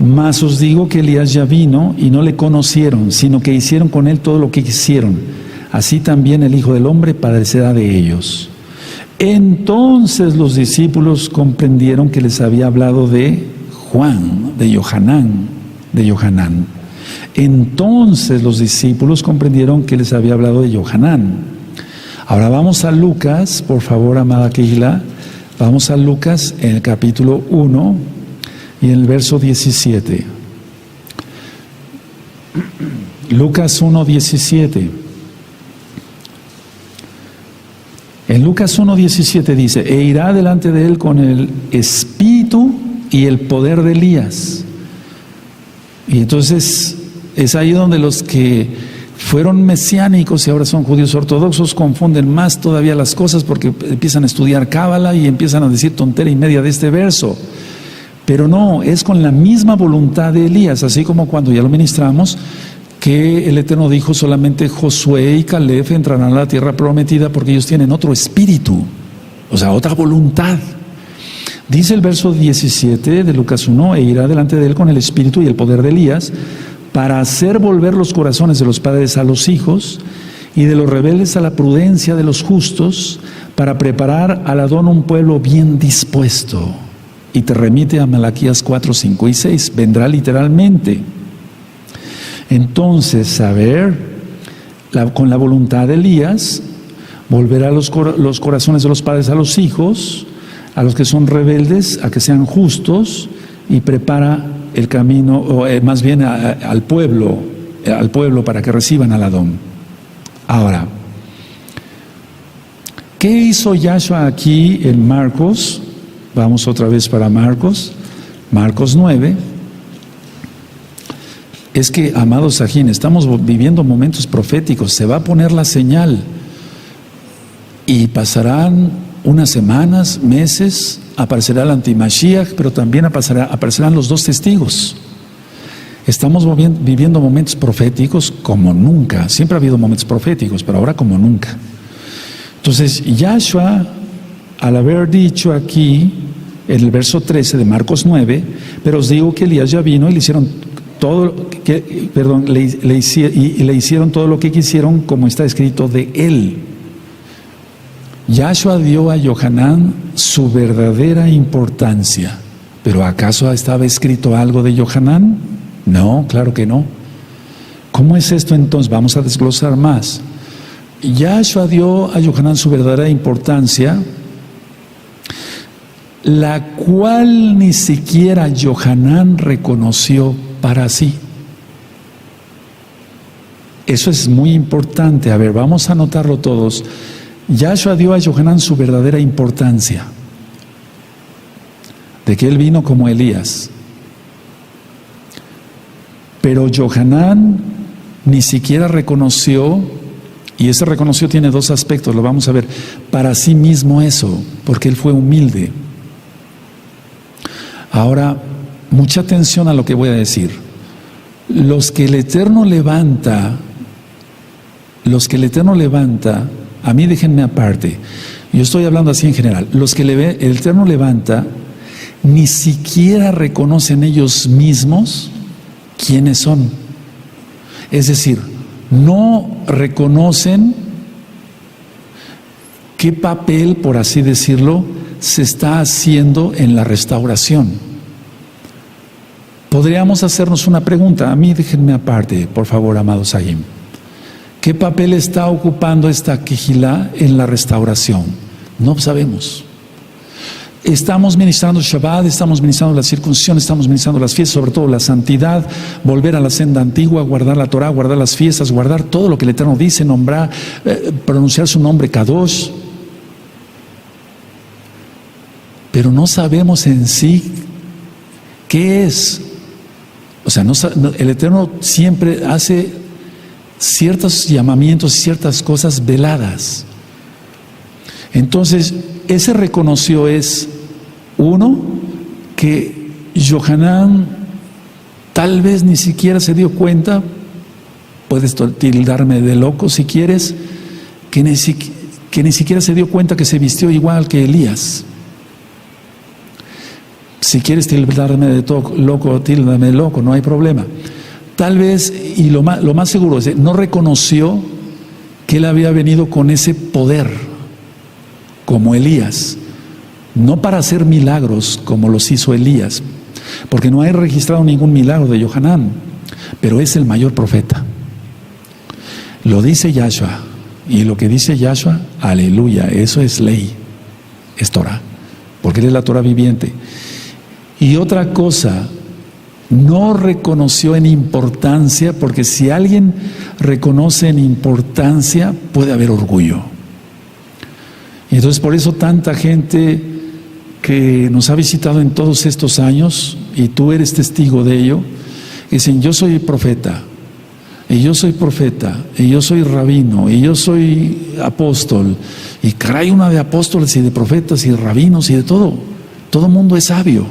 Mas os digo que Elías ya vino y no le conocieron, sino que hicieron con él todo lo que quisieron. Así también el Hijo del Hombre padecerá de ellos. Entonces los discípulos comprendieron que les había hablado de Juan, de Johanán. Entonces los discípulos comprendieron que les había hablado de Johanán. Ahora vamos a Lucas, por favor, amada Keila. Vamos a Lucas en el capítulo 1. Y en el verso 17, Lucas 1:17. En Lucas 1:17 dice, e irá delante de él con el espíritu y el poder de Elías. Y entonces es ahí donde los que fueron mesiánicos y ahora son judíos ortodoxos confunden más todavía las cosas, porque empiezan a estudiar cábala y empiezan a decir tontera y media de este verso. Pero no, es con la misma voluntad de Elías, así como cuando ya lo ministramos, que el Eterno dijo solamente Josué y Caleb entrarán a la tierra prometida porque ellos tienen otro espíritu, o sea, otra voluntad. Dice el verso 17 de Lucas 1, e irá delante de él con el espíritu y el poder de Elías, para hacer volver los corazones de los padres a los hijos y de los rebeldes a la prudencia de los justos, para preparar al Adón un pueblo bien dispuesto. Y te remite a Malaquías 4, 5 y 6. Vendrá literalmente. Entonces, con la voluntad de Elías, volverá los corazones de los padres a los hijos, a los que son rebeldes, a que sean justos, y prepara el camino, o más bien al pueblo para que reciban al Adón. Ahora, ¿qué hizo Yahshua aquí en Marcos? Vamos otra vez para Marcos 9. Es que, amados Sajín, estamos viviendo momentos proféticos, se va a poner la señal y pasarán unas semanas, meses, aparecerá el antimashiach, pero también aparecerán los dos testigos. Estamos viviendo momentos proféticos como nunca. Siempre ha habido momentos proféticos, pero ahora como nunca. Entonces, Yahshua, al haber dicho aquí, en el verso 13 de Marcos 9, pero os digo que Elías ya vino y le hicieron le hicieron todo lo que quisieron, como está escrito de él. Yahshua dio a Yohanan su verdadera importancia. ¿Pero acaso estaba escrito algo de Yohanan? No, claro que no. ¿Cómo es esto entonces? Vamos a desglosar más. Yahshua dio a Yohanan su verdadera importancia, la cual ni siquiera Yohanan reconoció para sí. Eso es muy importante. A ver, vamos a anotarlo todos. Yahshua dio a Yohanan su verdadera importancia, de que él vino como Elías. Pero Yohanan ni siquiera reconoció, y ese reconoció tiene dos aspectos, lo vamos a ver, para sí mismo eso, porque él fue humilde. Ahora, mucha atención a lo que voy a decir. Los que el Eterno levanta, a mí déjenme aparte, yo estoy hablando así en general, los que el Eterno levanta, ni siquiera reconocen ellos mismos quiénes son. Es decir, no reconocen qué papel, por así decirlo, se está haciendo en la restauración. Podríamos hacernos una pregunta, a mí déjenme aparte, por favor, amados Sahim. ¿Qué papel está ocupando esta Kehilá en la restauración? No sabemos. Estamos ministrando Shabbat, estamos ministrando la circuncisión, estamos ministrando las fiestas, sobre todo la santidad, volver a la senda antigua, guardar la Torah, guardar las fiestas, guardar todo lo que el Eterno dice, nombrar, pronunciar su nombre Kadosh. Pero no sabemos en sí qué es. O sea, el Eterno siempre hace ciertos llamamientos, ciertas cosas veladas. Entonces, ese reconoció es, uno, que Yohanan tal vez ni siquiera se dio cuenta, puedes tildarme de loco si quieres, que ni siquiera se dio cuenta que se vistió igual que Elías. Si quieres tildarme de loco, tíldame de loco, no hay problema. Tal vez, y lo más seguro es, no reconoció que él había venido con ese poder, como Elías, no para hacer milagros como los hizo Elías, porque no hay registrado ningún milagro de Yohanan, pero es el mayor profeta. Lo dice Yahshua, y lo que dice Yahshua, aleluya, eso es ley, es Torah, porque él es la Torah viviente. Y otra cosa, no reconoció en importancia, porque si alguien reconoce en importancia, puede haber orgullo. Y entonces por eso tanta gente que nos ha visitado en todos estos años, y tú eres testigo de ello, dicen, yo soy profeta, y yo soy profeta, y yo soy rabino, y yo soy apóstol, y caray, una de apóstoles y de profetas y de rabinos y de todo. Todo el mundo es sabio.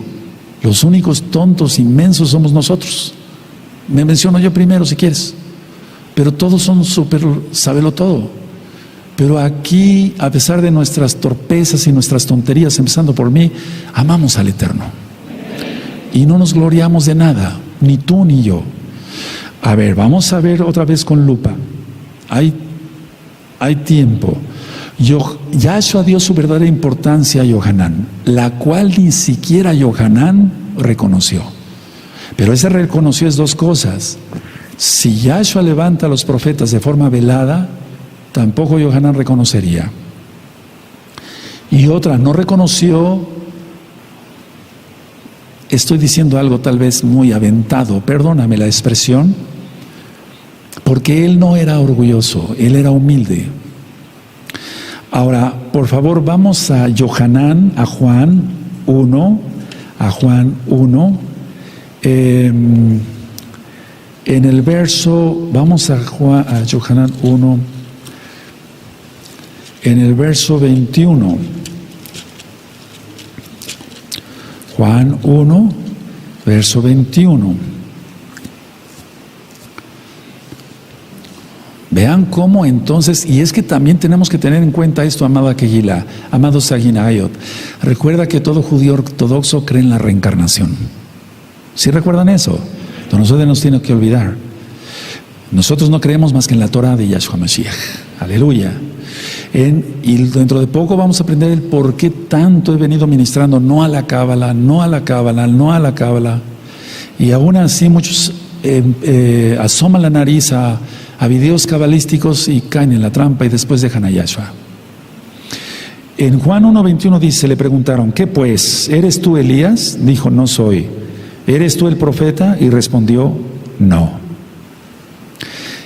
Los únicos tontos, inmensos somos nosotros. Me menciono yo primero si quieres. Pero todos son súper sabelo todo. Pero aquí, a pesar de nuestras torpezas y nuestras tonterías, empezando por mí, amamos al Eterno. Y no nos gloriamos de nada, ni tú ni yo. A ver, vamos a ver otra vez con lupa. Hay tiempo. Yahshua dio su verdadera importancia a Yohanan, la cual ni siquiera Yohanan reconoció. Pero ese reconoció es dos cosas. Si Yahshua levanta a los profetas de forma velada, tampoco Yohanan reconocería. Y otra, no reconoció, estoy diciendo algo tal vez muy aventado, perdóname la expresión, porque él no era orgulloso, él era humilde. Ahora, por favor, vamos a Yohanan, a Juan 1, en el verso, vamos a Yohanan 1, en el verso 21. Juan 1, verso 21. Vean cómo entonces, y es que también tenemos que tener en cuenta esto, amada Kehilá, amado Saginayot. Recuerda que todo judío ortodoxo cree en la reencarnación. ¿Sí recuerdan eso? Entonces nosotros nos tiene que olvidar. Nosotros no creemos más que en la Torah de Yahshua Mashiach. Aleluya. Y dentro de poco vamos a aprender el por qué tanto he venido ministrando no a la cábala, no a la cábala, no a la cábala. Y aún así muchos asoman la nariz a videos cabalísticos y caen en la trampa y después dejan a Yahshua. En Juan 1:21 dice, le preguntaron, ¿qué pues? ¿Eres tú Elías? Dijo, no soy. ¿Eres tú el profeta? Y respondió, no.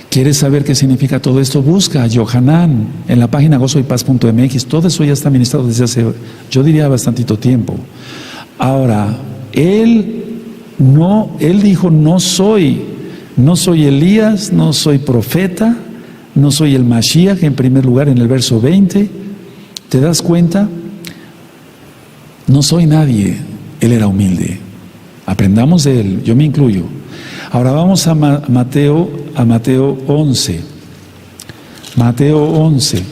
¿Quieres saber qué significa todo esto? Busca a Yohanan en la página gozoypaz.mx. Todo eso ya está ministrado desde hace, yo diría, bastantito tiempo. Ahora, él dijo, no soy Elías, no soy profeta, no soy el Mashiach, en primer lugar en el verso 20. ¿Te das cuenta? No soy nadie. Él era humilde. Aprendamos de él, yo me incluyo. Ahora vamos a Mateo 11. Mateo 11.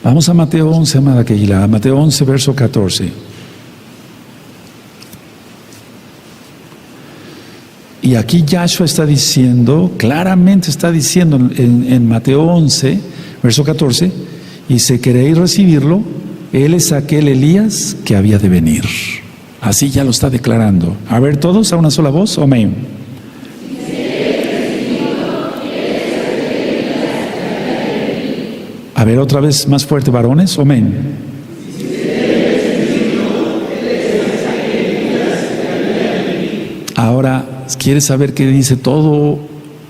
Vamos a Mateo 11, amada Kehila. Mateo 11, verso 14. Y aquí Yahshua está diciendo, claramente está diciendo en Mateo 11, verso 14, y si queréis recibirlo, él es aquel Elías que había de venir. Así ya lo está declarando. A ver todos a una sola voz, amén. A ver otra vez más fuerte, varones, amén. Ahora, ¿quieres saber qué dice todo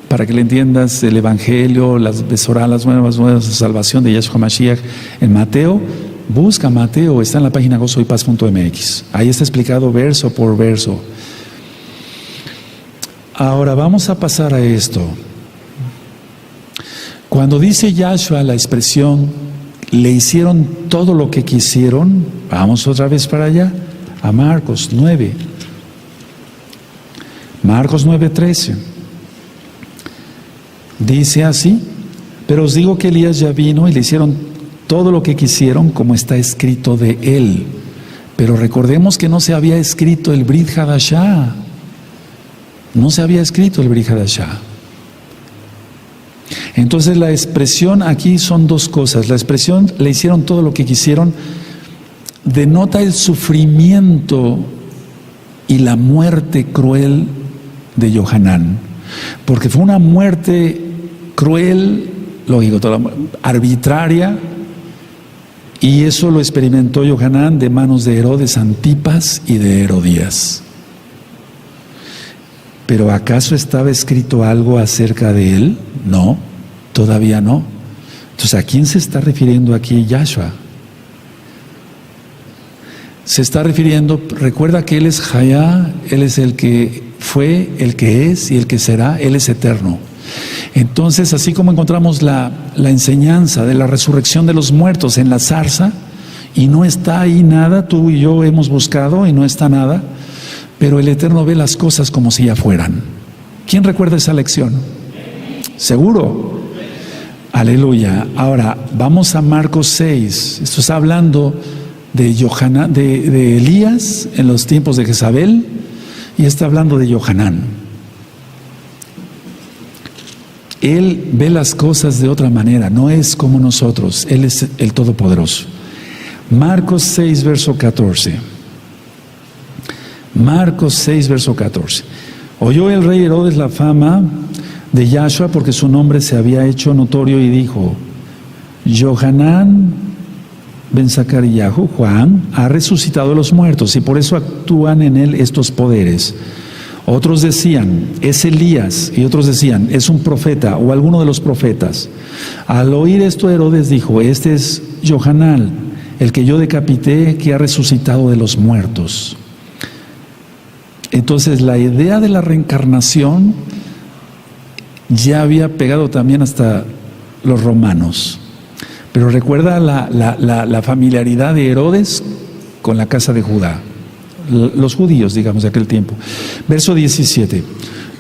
para que le entiendas el Evangelio, las Besorá, las nuevas de salvación de Yahshua Mashiach en Mateo? Busca Mateo, está en la página gozoypaz.mx. Ahí está explicado verso por verso. Ahora vamos a pasar a esto. Cuando dice Yahshua la expresión, le hicieron todo lo que quisieron, vamos otra vez para allá, a Marcos 9. Marcos 9:13. Dice así, pero os digo que Elías ya vino y le hicieron todo lo que quisieron, como está escrito de él. Pero recordemos que no se había escrito el Brit Hadashah. No se había escrito el Brit Hadashah. Entonces la expresión aquí son dos cosas. La expresión le hicieron todo lo que quisieron denota el sufrimiento y la muerte cruel de Yohanan. Porque fue una muerte cruel, lógico, arbitraria. Y eso lo experimentó Yohanan de manos de Herodes Antipas y de Herodías. ¿Pero acaso estaba escrito algo acerca de él? No, todavía no. Entonces, ¿a quién se está refiriendo aquí Yahshua? Se está refiriendo, recuerda que Él es Hayá, Él es el que fue, el que es y el que será, Él es eterno. Entonces, así como encontramos la enseñanza de la resurrección de los muertos en la zarza, y no está ahí nada, tú y yo hemos buscado y no está nada, pero el Eterno ve las cosas como si ya fueran. ¿Quién recuerda esa lección? ¿Seguro? Aleluya. Ahora, vamos a Marcos 6. Esto está hablando de Yohanan, de Elías en los tiempos de Jezabel, y está hablando de Yohanan. Él ve las cosas de otra manera, no es como nosotros, Él es el Todopoderoso. Marcos 6, verso 14. Marcos 6, verso 14. Oyó el rey Herodes la fama de Yahshua porque su nombre se había hecho notorio y dijo, Yohanan ben Zacariyahu, Juan, ha resucitado a los muertos y por eso actúan en él estos poderes. Otros decían, es Elías, y otros decían, es un profeta o alguno de los profetas. Al oír esto, Herodes dijo, este es Yohanan, el que yo decapité, que ha resucitado de los muertos. Entonces, la idea de la reencarnación ya había pegado también hasta los romanos. Pero recuerda la familiaridad de Herodes con la casa de Judá. Los judíos, digamos, de aquel tiempo. Verso 17.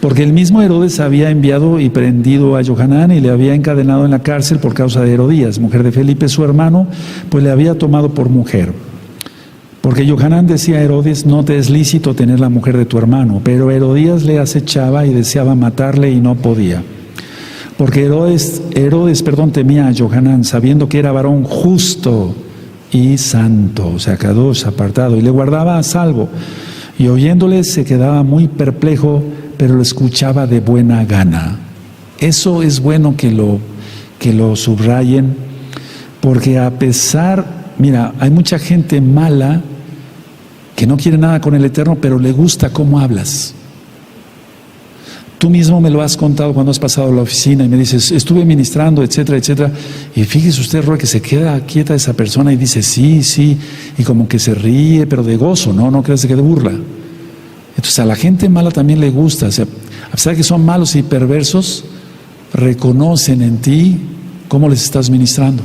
Porque el mismo Herodes había enviado y prendido a Yohanan y le había encadenado en la cárcel por causa de Herodías, mujer de Felipe, su hermano, pues le había tomado por mujer. Porque Yohanan decía a Herodes, no te es lícito tener la mujer de tu hermano, pero Herodías le acechaba y deseaba matarle y no podía. Porque Herodes, temía a Johanán, sabiendo que era varón justo y santo, o sea, Kadosh, apartado, y le guardaba a salvo. Y oyéndole se quedaba muy perplejo, pero lo escuchaba de buena gana. Eso es bueno que lo subrayen, porque a pesar, mira, hay mucha gente mala que no quiere nada con el Eterno, pero le gusta cómo hablas. Tú mismo me lo has contado cuando has pasado a la oficina y me dices, estuve ministrando, etcétera, etcétera. Y fíjese usted, Roy, que se queda quieta esa persona y dice, sí, sí, y como que se ríe, pero de gozo, no creas que de burla. Entonces a la gente mala también le gusta, o sea, a pesar de que son malos y perversos, reconocen en ti cómo les estás ministrando.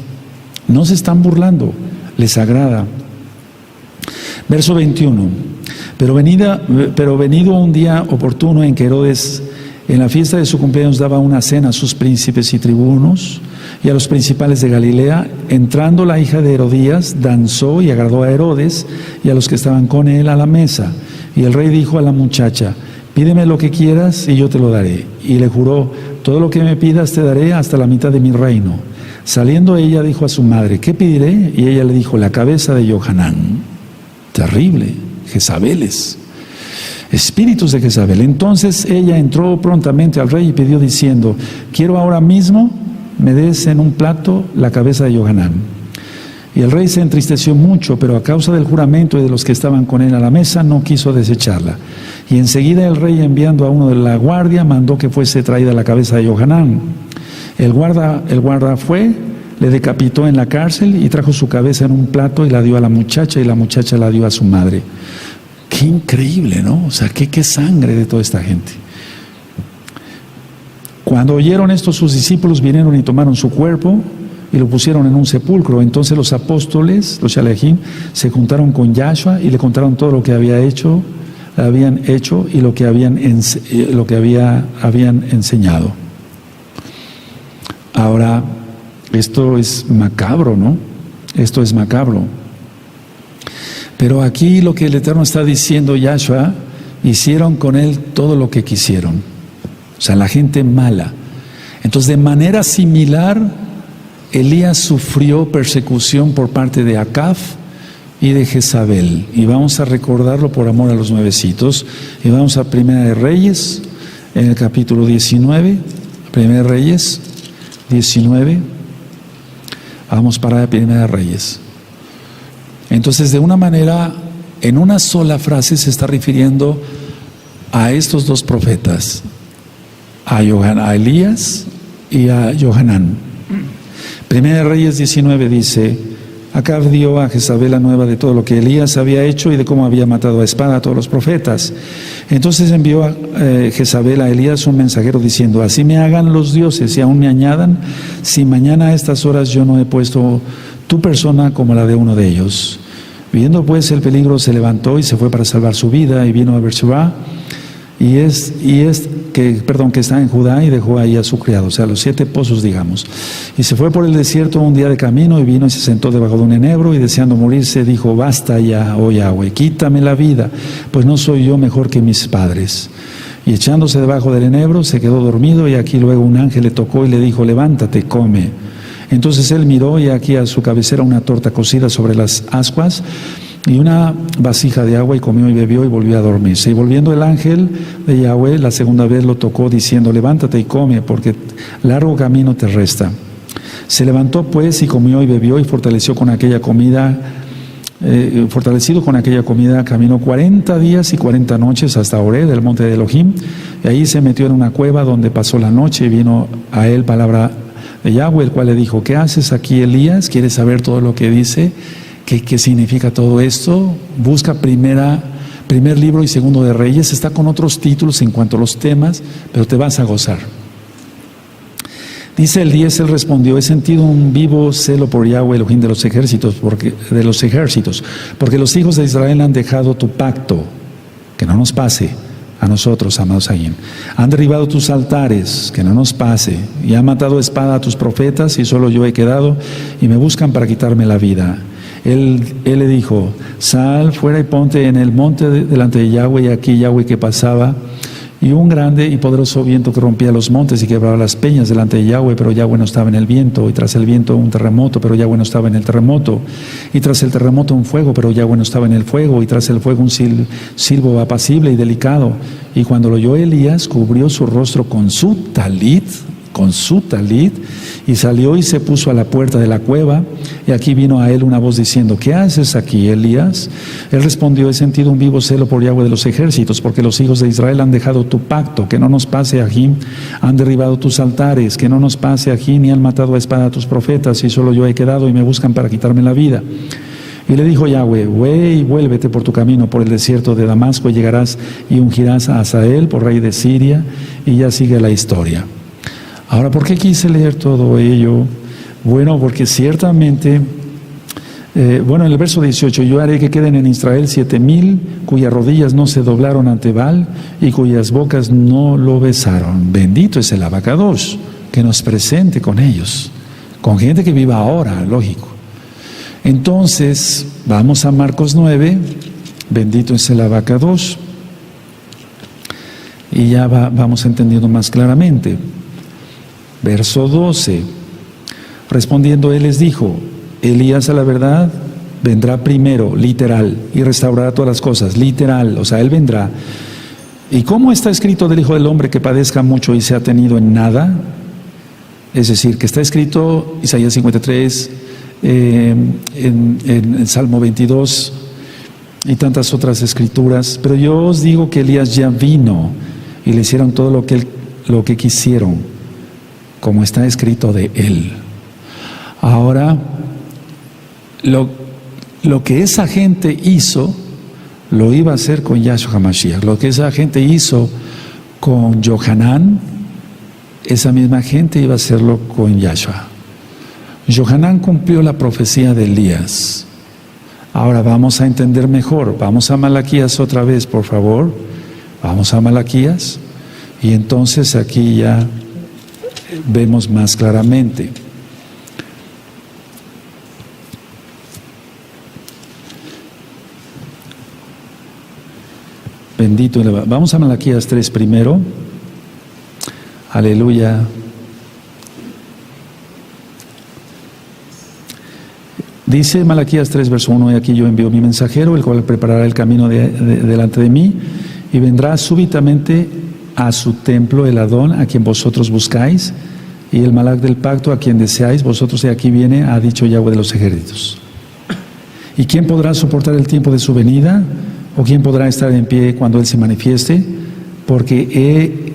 No se están burlando, les agrada. Verso 21. Pero venido un día oportuno en que Herodes, en la fiesta de su cumpleaños, daba una cena a sus príncipes y tribunos y a los principales de Galilea, entrando la hija de Herodías, danzó y agradó a Herodes y a los que estaban con él a la mesa. Y el rey dijo a la muchacha, pídeme lo que quieras y yo te lo daré. Y le juró, todo lo que me pidas te daré hasta la mitad de mi reino. Saliendo ella dijo a su madre, ¿qué pediré? Y ella le dijo, la cabeza de Johanán. Terrible, Jezabeles, espíritus de Jezabel. Entonces ella entró prontamente al rey y pidió diciendo, quiero ahora mismo me des en un plato la cabeza de Johanán. Y el rey se entristeció mucho, pero a causa del juramento y de los que estaban con él a la mesa, no quiso desecharla. Y enseguida el rey, enviando a uno de la guardia, mandó que fuese traída la cabeza de Johanán. El guarda fue, le decapitó en la cárcel y trajo su cabeza en un plato y la dio a la muchacha, y la muchacha la dio a su madre. Qué increíble, ¿no? O sea, qué sangre de toda esta gente. Cuando oyeron esto, sus discípulos vinieron y tomaron su cuerpo y lo pusieron en un sepulcro. Entonces los apóstoles, los Shalehim, se juntaron con Yahshua y le contaron todo lo que habían hecho y lo que habían enseñado. Ahora, esto es macabro, ¿no? Esto es macabro. Pero aquí lo que el Eterno está diciendo, Yahshua, hicieron con él todo lo que quisieron. O sea, la gente mala. Entonces, de manera similar, Elías sufrió persecución por parte de Acab y de Jezabel. Y vamos a recordarlo por amor a los nuevecitos. Y vamos a Primera de Reyes, en el capítulo 19. Primera de Reyes, 19. Vamos para Primera de Reyes. Entonces, de una manera, en una sola frase se está refiriendo a estos dos profetas, a Elías y a Johanán. Primera de Reyes 19 dice, Acab dio a Jezabel la nueva de todo lo que Elías había hecho y de cómo había matado a espada a todos los profetas. Entonces envió a Jezabel a Elías un mensajero diciendo, así me hagan los dioses y aún me añadan, si mañana a estas horas yo no he puesto tu persona como la de uno de ellos. Viendo pues el peligro, se levantó y se fue para salvar su vida y vino a Beersheba, que está en Judá, y dejó ahí a su criado, o sea, los 7 pozos, digamos. Y se fue por el desierto un día de camino y vino y se sentó debajo de un enebro y deseando morirse dijo, basta ya, oh Yahweh, quítame la vida, pues no soy yo mejor que mis padres. Y echándose debajo del enebro se quedó dormido, y aquí luego un ángel le tocó y le dijo, levántate, come. Entonces él miró y aquí a su cabecera una torta cocida sobre las ascuas y una vasija de agua, y comió y bebió y volvió a dormirse. Y volviendo el ángel de Yahweh la segunda vez lo tocó diciendo, levántate y come, porque largo camino te resta. Se levantó pues y comió y bebió, y fortalecido con aquella comida, caminó 40 días y 40 noches hasta Horeb, del monte de Elohim, y ahí se metió en una cueva donde pasó la noche, y vino a él palabra de Yahweh, el cual le dijo, ¿qué haces aquí, Elías? ¿Quieres saber todo lo que dice? ¿Qué significa todo esto? Busca primer libro y segundo de Reyes. Está con otros títulos en cuanto a los temas, pero te vas a gozar. Dice el 10, él respondió, he sentido un vivo celo por Yahweh, Elohim de los ejércitos, porque los hijos de Israel han dejado tu pacto, que no nos pase a nosotros, amados Ayim. Han derribado tus altares, que no nos pase, y han matado a espada a tus profetas, y solo yo he quedado, y me buscan para quitarme la vida. Él le dijo, sal fuera y ponte en el monte delante de Yahweh, y aquí Yahweh que pasaba, y un grande y poderoso viento que rompía los montes y quebraba las peñas delante de Yahweh, pero Yahweh no estaba en el viento, y tras el viento un terremoto, pero Yahweh no estaba en el terremoto, y tras el terremoto un fuego, pero Yahweh no estaba en el fuego, y tras el fuego un silbo apacible y delicado. Y cuando lo oyó Elías, cubrió su rostro con su talit, y salió y se puso a la puerta de la cueva, y aquí vino a él una voz diciendo: ¿qué haces aquí, Elías? Él respondió: he sentido un vivo celo por Yahweh de los ejércitos, porque los hijos de Israel han dejado tu pacto, que no nos pase aquí, han derribado tus altares, que no nos pase aquí, ni han matado a espada a tus profetas, y solo yo he quedado, y me buscan para quitarme la vida. Y le dijo Yahweh: ve y vuélvete por tu camino por el desierto de Damasco, y llegarás y ungirás a Hazael por rey de Siria. Y ya sigue la historia. Ahora, ¿por qué quise leer todo ello? Bueno, porque ciertamente, en el verso 18, yo haré que queden en Israel 7,000 cuyas rodillas no se doblaron ante Baal y cuyas bocas no lo besaron. Bendito es el Abacadosh, que nos presente con ellos, con gente que viva ahora, lógico. Entonces, vamos a Marcos 9, bendito es el Abacadosh, y ya vamos entendiendo más claramente. Verso 12, respondiendo él les dijo: Elías a la verdad vendrá primero, literal, y restaurará todas las cosas, literal, o sea, él vendrá. ¿Y cómo está escrito del Hijo del Hombre que padezca mucho y sea tenido en nada? Es decir, que está escrito Isaías 53, en Salmo 22 y tantas otras escrituras, pero yo os digo que Elías ya vino y le hicieron todo lo que quisieron, como está escrito de él. Ahora, lo que esa gente hizo, lo iba a hacer con Yahshua HaMashiach. Lo que esa gente hizo con Yohanan, esa misma gente iba a hacerlo con Yahshua. Yohanan cumplió la profecía de Elías. Ahora vamos a entender mejor. Vamos a Malaquías otra vez, por favor. Vamos a Malaquías. Y entonces aquí ya vemos más claramente. Bendito. Vamos a Malaquías 3 primero. Aleluya. Dice Malaquías 3, verso 1: y aquí yo envío mi mensajero, el cual preparará el camino delante de mí, y vendrá súbitamente a su templo el Adón, a quien vosotros buscáis, y el Malach del pacto, a quien deseáis vosotros, y aquí viene, ha dicho Yahweh de los ejércitos. ¿Y quién podrá soportar el tiempo de su venida? ¿O quién podrá estar en pie cuando Él se manifieste? Porque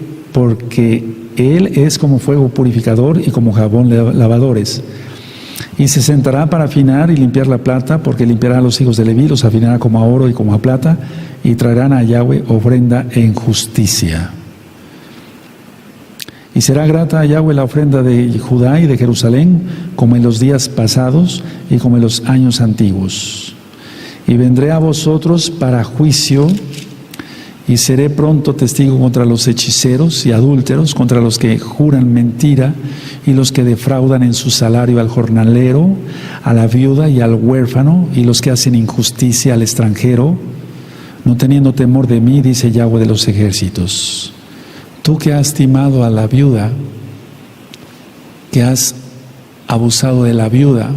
Él es como fuego purificador y como jabón lavadores. Y se sentará para afinar y limpiar la plata, porque limpiará a los hijos de Leví, los afinará como a oro y como a plata, y traerán a Yahweh ofrenda en justicia. Y será grata a Yahweh la ofrenda de Judá y de Jerusalén, como en los días pasados y como en los años antiguos. Y vendré a vosotros para juicio, y seré pronto testigo contra los hechiceros y adúlteros, contra los que juran mentira y los que defraudan en su salario al jornalero, a la viuda y al huérfano, y los que hacen injusticia al extranjero, no teniendo temor de mí, dice Yahweh de los ejércitos. Tú que has timado a la viuda, que has abusado de la viuda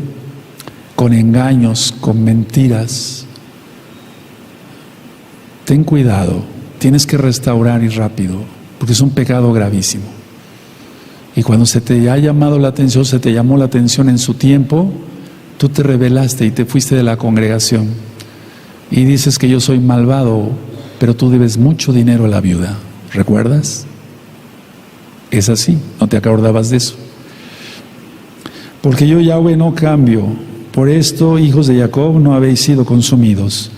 con engaños, con mentiras, ten cuidado, tienes que restaurar y rápido, porque es un pecado gravísimo. Y cuando se te ha llamado la atención, se te llamó la atención en su tiempo, tú te rebelaste y te fuiste de la congregación. Y dices que yo soy malvado, pero tú debes mucho dinero a la viuda. ¿Recuerdas? Es así, no te acordabas de eso. Porque yo, Yahweh, no cambio. Por esto, hijos de Jacob, no habéis sido consumidos.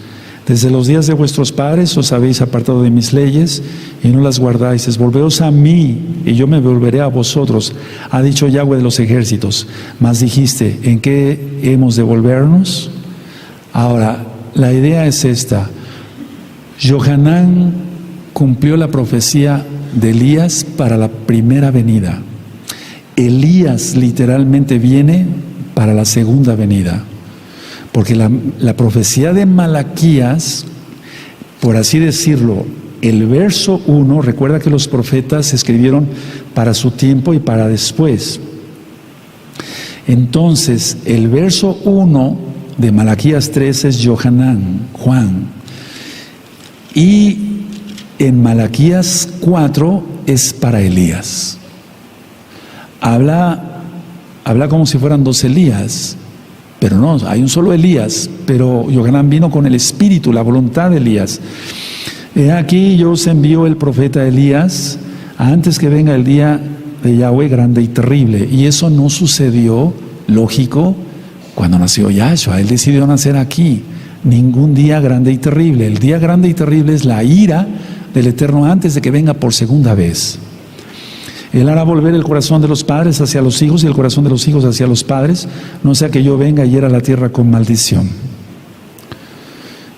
Desde los días de vuestros padres os habéis apartado de mis leyes y no las guardáis. Volveos a mí y yo me volveré a vosotros, ha dicho Yahweh de los ejércitos. Mas dijiste, ¿en qué hemos de volvernos? Ahora, la idea es esta. Yohanan cumplió la profecía de Elías para la primera venida. Elías literalmente viene para la segunda venida. Porque la profecía de Malaquías, por así decirlo, el verso 1, recuerda que los profetas escribieron para su tiempo y para después. Entonces, el verso 1 de Malaquías 3 es Johanán, Juan. Y en Malaquías 4 es para Elías. Habla como si fueran dos Elías, pero no, hay un solo Elías, pero Johanán vino con el espíritu, la voluntad de Elías. He aquí yo os envío el profeta Elías antes que venga el día de Yahweh grande y terrible. Y eso no sucedió, lógico, cuando nació Yahshua. Él decidió nacer aquí. Ningún día grande y terrible. El día grande y terrible es la ira del Eterno antes de que venga por segunda vez. Él hará volver el corazón de los padres hacia los hijos y el corazón de los hijos hacia los padres, no sea que yo venga y hiera la tierra con maldición.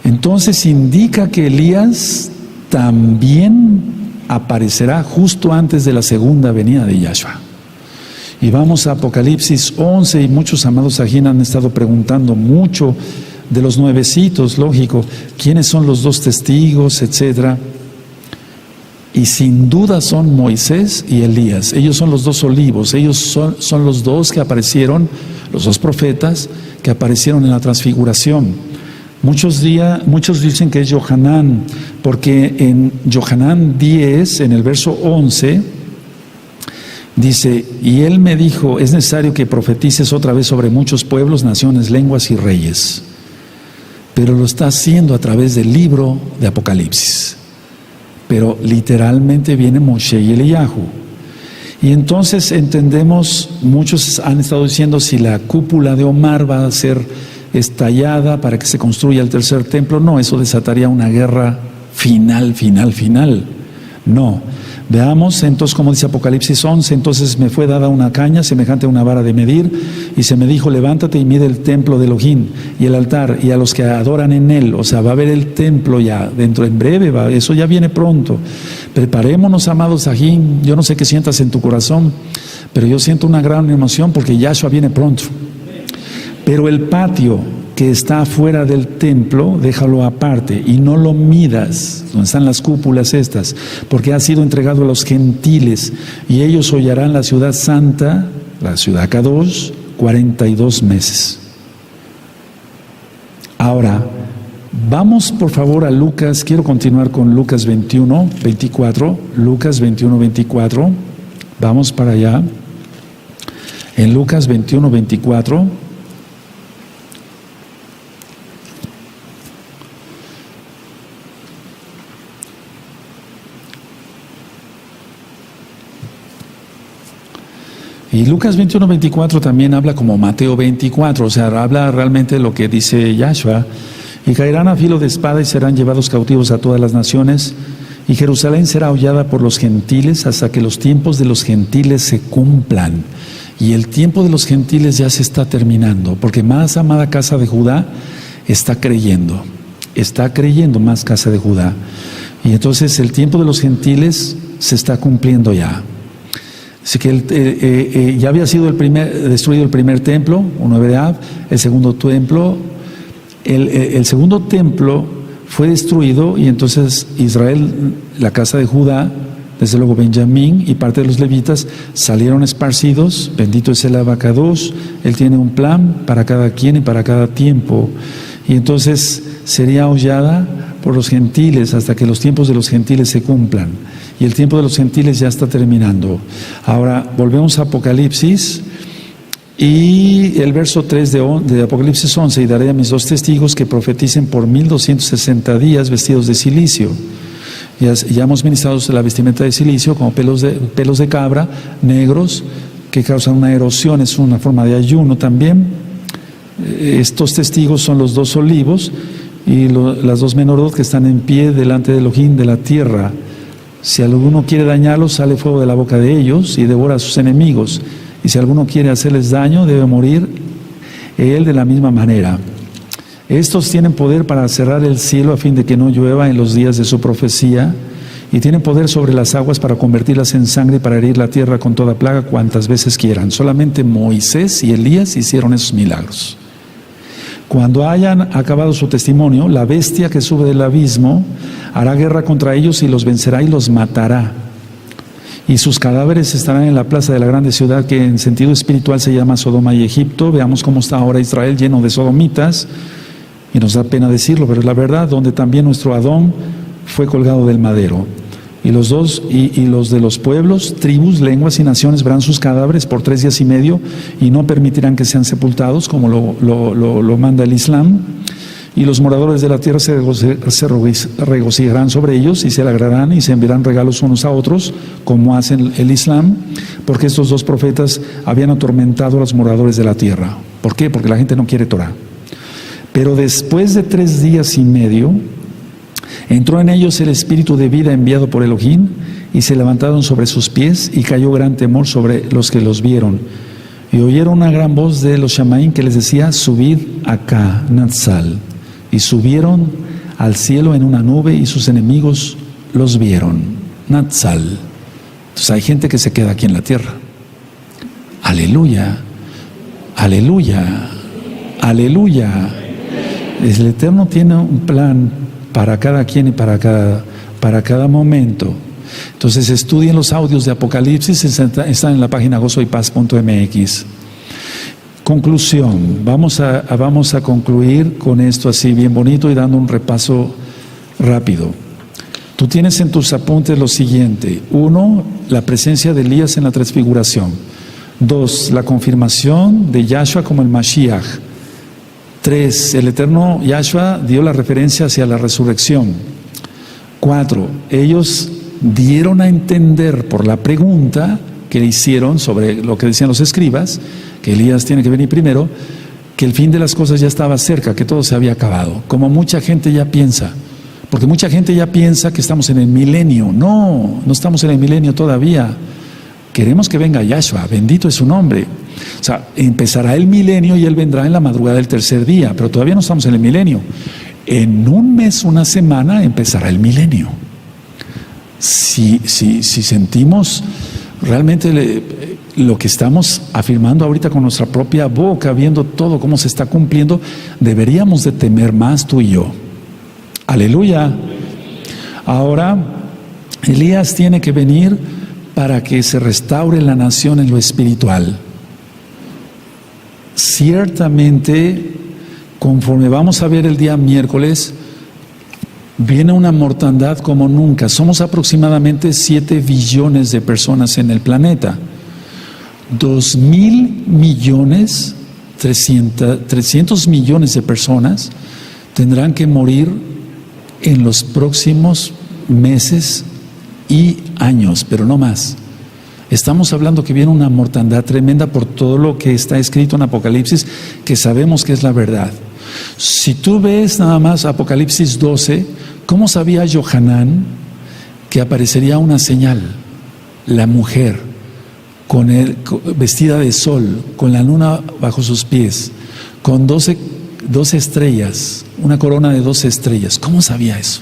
Entonces indica que Elías también aparecerá justo antes de la segunda venida de Yahshua. Y vamos a Apocalipsis 11, y muchos amados ajín han estado preguntando mucho de los nuevecitos, lógico, quiénes son los dos testigos, etcétera. Y sin duda son Moisés y Elías. Ellos son los dos olivos. Ellos son los dos que aparecieron, los dos profetas que aparecieron en la transfiguración. Muchos dicen que es Johanán, porque en Johanán 10, en el verso 11, dice: y él me dijo, es necesario que profetices otra vez sobre muchos pueblos, naciones, lenguas y reyes. Pero lo está haciendo a través del libro de Apocalipsis. Pero literalmente viene Moshe y Eliyahu. Y entonces entendemos, muchos han estado diciendo si la cúpula de Omar va a ser estallada para que se construya el tercer templo. No, eso desataría una guerra final. No. Veamos entonces como dice Apocalipsis 11, entonces me fue dada una caña semejante a una vara de medir, y se me dijo: levántate y mide el templo de Elohim y el altar y a los que adoran en él. O sea, va a haber el templo ya dentro, en breve, eso ya viene pronto. Preparémonos, amados ajín. Yo no sé qué sientas en tu corazón, pero yo siento una gran emoción porque Yahshua viene pronto. Pero el patio que está afuera del templo, déjalo aparte y no lo midas, donde están las cúpulas estas, porque ha sido entregado a los gentiles, y ellos hollarán la ciudad santa, la ciudad Kadosh, 42 meses. Ahora, vamos por favor a Lucas. Quiero continuar con Lucas 21, 24. Lucas 21, 24. Vamos para allá. En Lucas 21, 24. Y Lucas 21, 24 también habla como Mateo 24, o sea, habla realmente de lo que dice Yahshua. Y caerán a filo de espada y serán llevados cautivos a todas las naciones, y Jerusalén será hollada por los gentiles hasta que los tiempos de los gentiles se cumplan. Y el tiempo de los gentiles ya se está terminando, porque más amada casa de Judá está creyendo más casa de Judá. Y entonces el tiempo de los gentiles se está cumpliendo ya. Así que ya había sido destruido el primer templo, 9 de Av. El segundo templo, el segundo templo fue destruido, y entonces Israel, la casa de Judá, desde luego Benjamín y parte de los levitas, salieron esparcidos. Bendito es el Abacados. Él tiene un plan para cada quien y para cada tiempo. Y entonces sería hollada por los gentiles hasta que los tiempos de los gentiles se cumplan. Y el tiempo de los gentiles ya está terminando. Ahora volvemos a Apocalipsis, y el verso 3 de Apocalipsis 11: y daré a mis dos testigos que profeticen por 1260 días vestidos de cilicio. Ya hemos ministrado la vestimenta de cilicio como pelos de cabra negros que causan una erosión, es una forma de ayuno también. Estos testigos son los dos olivos y las dos menorot que están en pie delante de Elohim de la tierra. Si alguno quiere dañarlos, sale fuego de la boca de ellos y devora a sus enemigos. Y si alguno quiere hacerles daño, debe morir él de la misma manera. Estos tienen poder para cerrar el cielo a fin de que no llueva en los días de su profecía, y tienen poder sobre las aguas para convertirlas en sangre y para herir la tierra con toda plaga cuantas veces quieran. Solamente Moisés y Elías hicieron esos milagros. Cuando hayan acabado su testimonio, la bestia que sube del abismo hará guerra contra ellos y los vencerá y los matará. Y sus cadáveres estarán en la plaza de la grande ciudad que en sentido espiritual se llama Sodoma y Egipto. Veamos cómo está ahora Israel lleno de sodomitas. Y nos da pena decirlo, pero es la verdad, donde también nuestro Adón fue colgado del madero. Y los de los pueblos, tribus, lenguas y naciones verán sus cadáveres por 3 días y medio y no permitirán que sean sepultados, como lo manda el Islam. Y los moradores de la tierra se regocijarán sobre ellos y se alegrarán y se enviarán regalos unos a otros, como hacen el Islam, porque estos 2 profetas habían atormentado a los moradores de la tierra. ¿Por qué? Porque la gente no quiere Torah. Pero después de 3 días y medio, entró en ellos el espíritu de vida enviado por Elohim, y se levantaron sobre sus pies, y cayó gran temor sobre los que los vieron. Y oyeron una gran voz de los Shamaim que les decía: subid acá, Natsal. Y subieron al cielo en una nube, y sus enemigos los vieron. Natsal. Entonces hay gente que se queda aquí en la tierra. Aleluya, aleluya, aleluya. El Eterno tiene un plan para cada quien y para cada momento. Entonces estudien los audios de Apocalipsis, están en la página gozoypaz.mx. Conclusión, vamos a concluir con esto así bien bonito y dando un repaso rápido. Tú tienes en tus apuntes lo siguiente: 1, la presencia de Elías en la transfiguración. 2, la confirmación de Yahshua como el Mashiach. 3, el eterno Yahshua dio la referencia hacia la resurrección. 4, ellos dieron a entender por la pregunta que le hicieron sobre lo que decían los escribas, que Elías tiene que venir primero, que el fin de las cosas ya estaba cerca, que todo se había acabado, como mucha gente ya piensa, porque mucha gente ya piensa que estamos en el milenio. No estamos en el milenio todavía. Queremos que venga Yahshua, bendito es su nombre. O sea, empezará el milenio y Él vendrá en la madrugada del 3er día, pero todavía no estamos en el milenio. En un mes, una semana, empezará el milenio. Si sentimos realmente lo que estamos afirmando ahorita con nuestra propia boca, viendo todo cómo se está cumpliendo, deberíamos de temer más tú y yo. Aleluya. Ahora, Elías tiene que venir para que se restaure la nación en lo espiritual. Ciertamente, conforme vamos a ver el día miércoles, viene una mortandad como nunca. Somos aproximadamente 7 billones de personas en el planeta. 2,000 millones, 300 millones de personas tendrán que morir en los próximos meses y años, pero no más. Estamos hablando que viene una mortandad tremenda por todo lo que está escrito en Apocalipsis, que sabemos que es la verdad. Si tú ves nada más Apocalipsis 12, ¿cómo sabía Yohanan que aparecería una señal? La mujer vestida de sol, con la luna bajo sus pies, con 12 estrellas, una corona de 12 estrellas. ¿Cómo sabía eso?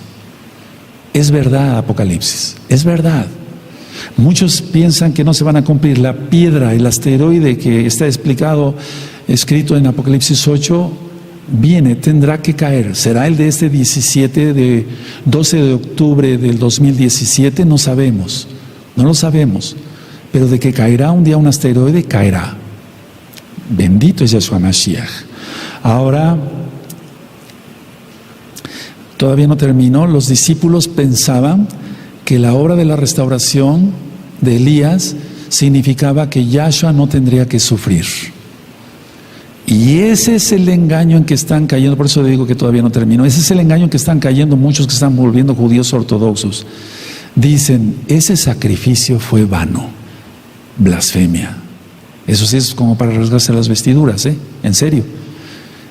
Es verdad, Apocalipsis, es verdad. Muchos piensan que no se van a cumplir. La piedra, el asteroide que está escrito en Apocalipsis 8, tendrá que caer. ¿Será el de este 12 de octubre del 2017? No sabemos, no lo sabemos. Pero de que caerá un día un asteroide, caerá. Bendito es Yahshua Mashiach. Ahora, todavía no terminó. Los discípulos pensaban que la obra de la restauración de Elías significaba que Yahshua no tendría que sufrir. Y ese es el engaño en que están cayendo. Por eso digo que todavía no terminó. Ese es el engaño en que están cayendo muchos que están volviendo judíos ortodoxos. Dicen, ese sacrificio fue vano. Blasfemia. Eso sí es como para rasgarse las vestiduras, en serio.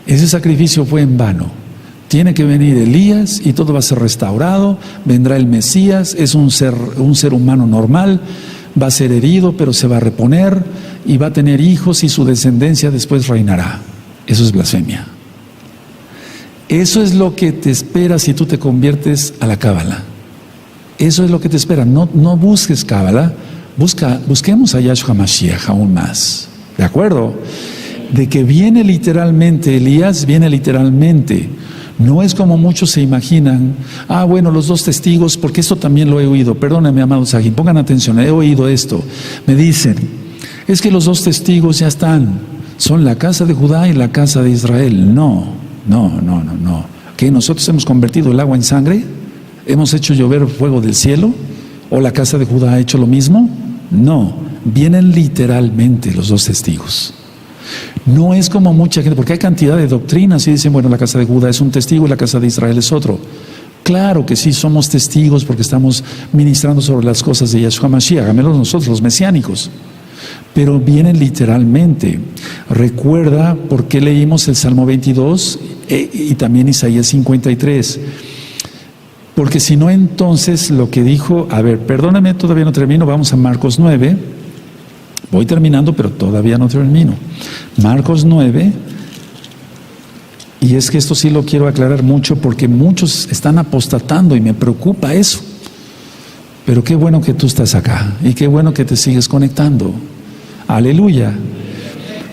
Ese sacrificio fue en vano. Tiene que venir Elías y todo va a ser restaurado. Vendrá el Mesías, es un ser humano normal, va a ser herido pero se va a reponer y va a tener hijos y su descendencia después reinará. Eso es blasfemia. Eso es lo que te espera si tú te conviertes a la Cábala. Eso es lo que te espera. No busques Cábala, busquemos a Yahshua Mashiach aún más. ¿De acuerdo? de que viene literalmente, Elías viene literalmente. No es como muchos se imaginan. Bueno, los dos testigos, porque esto también lo he oído. Perdónenme, amados aquí, pongan atención, he oído esto. Me dicen, es que los dos testigos ya están, son la casa de Judá y la casa de Israel. No. ¿Qué? ¿Nosotros hemos convertido el agua en sangre? ¿Hemos hecho llover fuego del cielo? ¿O la casa de Judá ha hecho lo mismo? No, vienen literalmente los dos testigos. No es como mucha gente, porque hay cantidad de doctrinas y dicen, bueno, la casa de Judá es un testigo y la casa de Israel es otro. Claro que sí, somos testigos porque estamos ministrando sobre las cosas de Yahshua Mashiach, al menos nosotros, los mesiánicos. Pero vienen literalmente. Recuerda por qué leímos el Salmo 22 y también Isaías 53. Porque si no, entonces lo que dijo, perdóname, todavía no termino, vamos a Marcos 9. Voy terminando, pero todavía no termino. Marcos 9, y es que esto sí lo quiero aclarar mucho porque muchos están apostatando y me preocupa eso. Pero qué bueno que tú estás acá y qué bueno que te sigues conectando. Aleluya.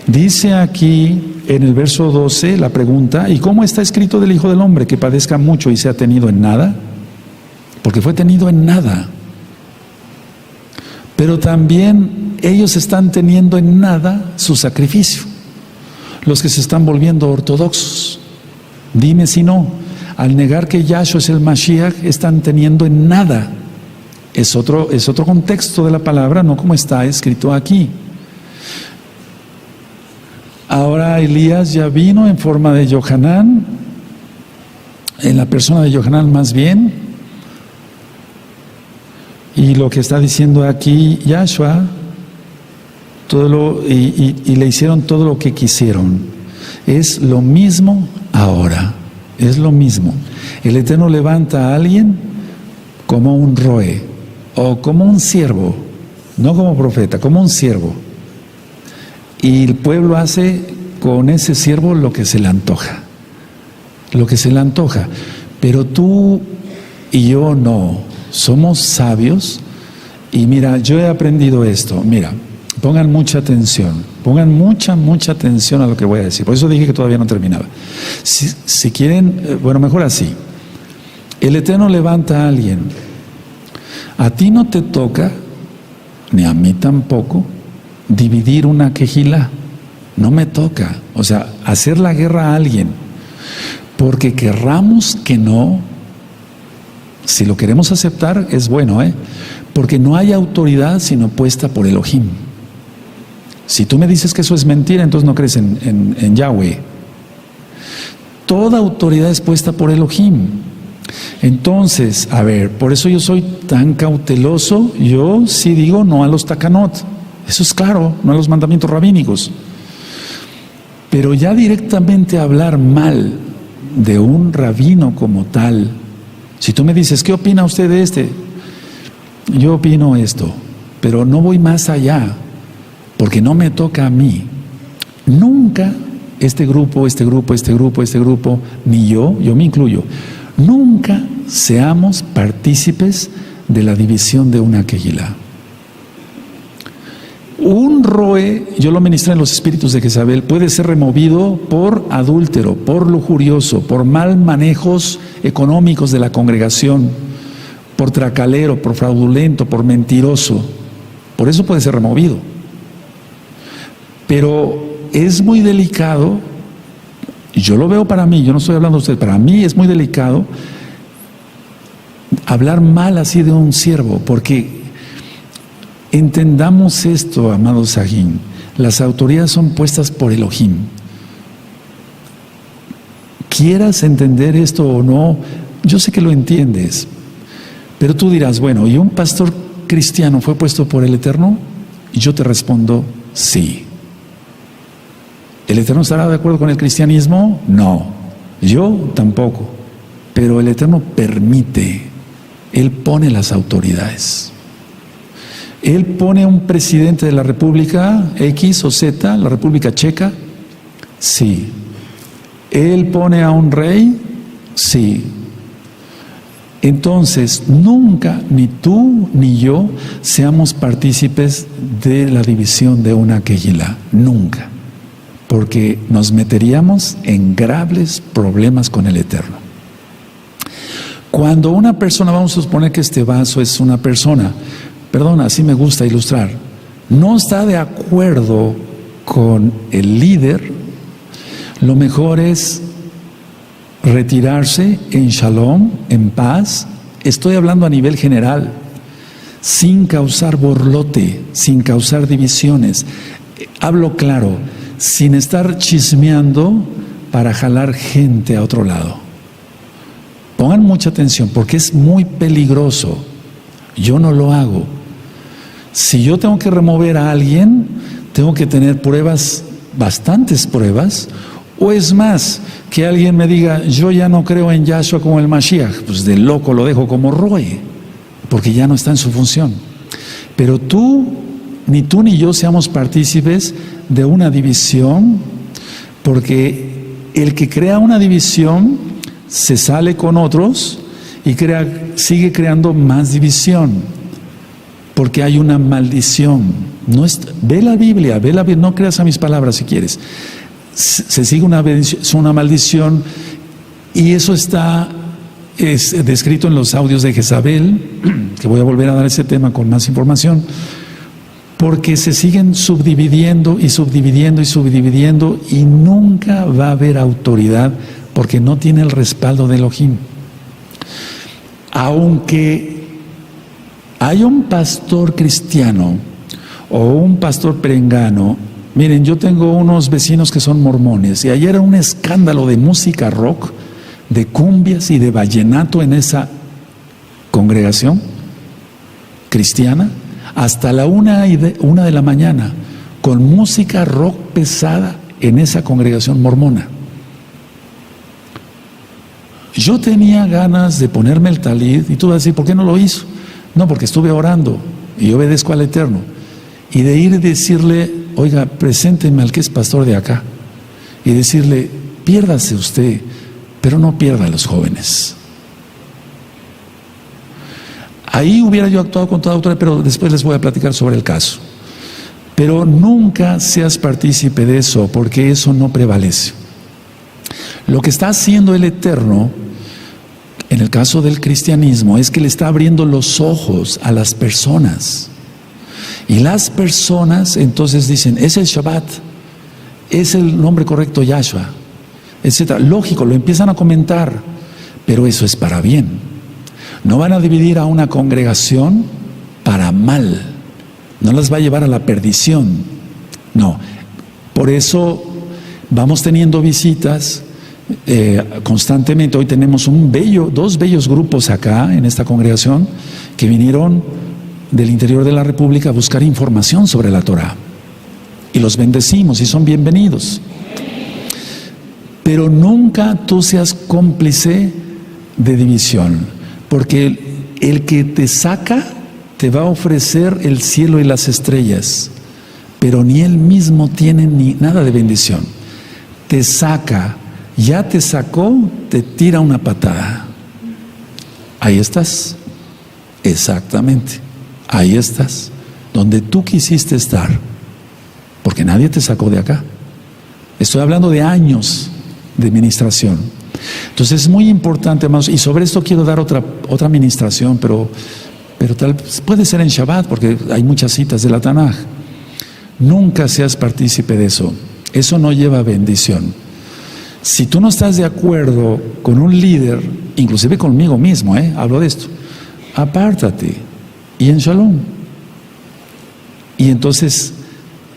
Dice aquí en el verso 12 la pregunta, ¿y cómo está escrito del Hijo del Hombre que padezca mucho y sea tenido en nada? Porque fue tenido en nada. Pero también ellos están teniendo en nada su sacrificio. Los que se están volviendo ortodoxos. Dime si no. Al negar que Yahshua es el Mashiach, están teniendo en nada. Es otro contexto de la palabra, no como está escrito aquí. Ahora Elías ya vino en forma de Yohanan, en la persona de Yohanan más bien, y lo que está diciendo aquí Yahshua, y le hicieron todo lo que quisieron. Es lo mismo ahora, es lo mismo. El Eterno levanta a alguien como un roe, o como un siervo, no como profeta, como un siervo. Y el pueblo hace con ese siervo lo que se le antoja. Lo que se le antoja. Pero tú y yo no. Somos sabios. Y mira, yo he aprendido esto. Mira, pongan mucha atención. Pongan mucha atención a lo que voy a decir. Por eso dije que todavía no terminaba. Si quieren, bueno, mejor así. El Eterno levanta a alguien. A ti no te toca, ni a mí tampoco, dividir una quejilá. No me toca. O sea, hacer la guerra a alguien. Porque querramos que no, si lo queremos aceptar, es bueno, porque no hay autoridad sino puesta por Elohim. Si tú me dices que eso es mentira, entonces no crees en Yahweh. Toda autoridad es puesta por Elohim. Entonces, por eso yo soy tan cauteloso. Yo sí digo no a los takanot. Eso es claro, no a los mandamientos rabínicos. Pero ya directamente hablar mal de un rabino como tal. Si tú me dices, ¿qué opina usted de este? Yo opino esto, pero no voy más allá, porque no me toca a mí. Nunca este grupo, ni yo me incluyo, nunca seamos partícipes de la división de una quejilá. Un roe, yo lo ministré en los espíritus de Jezabel, puede ser removido por adúltero, por lujurioso, por mal manejos económicos de la congregación, por tracalero, por fraudulento, por mentiroso. Por eso puede ser removido. Pero es muy delicado, y yo lo veo para mí, yo no estoy hablando de usted, para mí es muy delicado hablar mal así de un siervo, porque entendamos esto, amados Sahim, las autoridades son puestas por Elohim. Quieras entender esto o no, yo sé que lo entiendes, pero tú dirás, bueno, ¿y un pastor cristiano fue puesto por el Eterno? Y yo te respondo, sí. ¿El Eterno estará de acuerdo con el cristianismo? No, yo tampoco, pero el Eterno permite, Él pone las autoridades. Él pone un presidente de la República X o Z, la República Checa, sí. Él pone a un rey, sí. Entonces, nunca, ni tú ni yo, seamos partícipes de la división de una quejilá, nunca. porque nos meteríamos en graves problemas con el Eterno. Cuando una persona, vamos a suponer que este vaso es una persona, perdón, así me gusta ilustrar, no está de acuerdo con el líder, lo mejor es retirarse en shalom, en paz. Estoy hablando a nivel general, sin causar borlote, sin causar divisiones. Hablo claro, sin estar chismeando para jalar gente a otro lado. Pongan mucha atención porque es muy peligroso. Yo no lo hago. Si yo tengo que remover a alguien, tengo que tener pruebas, bastantes pruebas, o es más, que alguien me diga, yo ya no creo en Yahshua como el Mashiach, pues de loco lo dejo como Roy, porque ya no está en su función. Pero ni tú ni yo seamos partícipes de una división, porque el que crea una división se sale con otros y sigue creando más división, porque hay una maldición. Ve la Biblia, no creas a mis palabras si quieres. Se sigue una maldición, y eso es descrito en los audios de Jezabel, que voy a volver a dar ese tema con más información, porque se siguen subdividiendo y subdividiendo y subdividiendo, y nunca va a haber autoridad porque no tiene el respaldo de Elohim. Aunque haya un pastor cristiano o un pastor perengano, miren, yo tengo unos vecinos que son mormones, y ayer era un escándalo de música rock, de cumbias y de vallenato en esa congregación cristiana, hasta la 1 de la mañana, con música rock pesada en esa congregación mormona. Yo tenía ganas de ponerme el talid, y tú vas a decir, ¿por qué no lo hizo? No, porque estuve orando y obedezco al Eterno, y de ir y decirle, oiga, presénteme al que es pastor de acá, y decirle, piérdase usted, pero no pierda a los jóvenes. Ahí hubiera yo actuado con toda autoridad, pero después les voy a platicar sobre el caso. Pero nunca seas partícipe de eso, porque eso no prevalece. Lo que está haciendo el Eterno, en el caso del cristianismo, es que le está abriendo los ojos a las personas. Y las personas entonces dicen, es el Shabbat, es el nombre correcto Yahshua, etc. Lógico, lo empiezan a comentar, pero eso es para bien. No van a dividir a una congregación para mal, no las va a llevar a la perdición, no. Por eso vamos teniendo visitas constantemente. Hoy tenemos dos bellos grupos acá en esta congregación que vinieron del interior de la República a buscar información sobre la Torah, y los bendecimos y son bienvenidos. Pero nunca tú seas cómplice de división, porque el que te saca te va a ofrecer el cielo y las estrellas, pero ni él mismo tiene ni nada de bendición. Te saca, ya te sacó, te tira una patada. Ahí estás, exactamente. Ahí estás, donde tú quisiste estar, porque nadie te sacó de acá. Estoy hablando de años de ministración. Entonces es muy importante, hermanos, y sobre esto quiero dar otra ministración, pero tal puede ser en Shabbat, porque hay muchas citas de la Tanaj. Nunca seas partícipe de eso. Eso no lleva bendición. Si tú no estás de acuerdo con un líder, inclusive conmigo mismo, hablo de esto, apártate. Y en shalom. Y entonces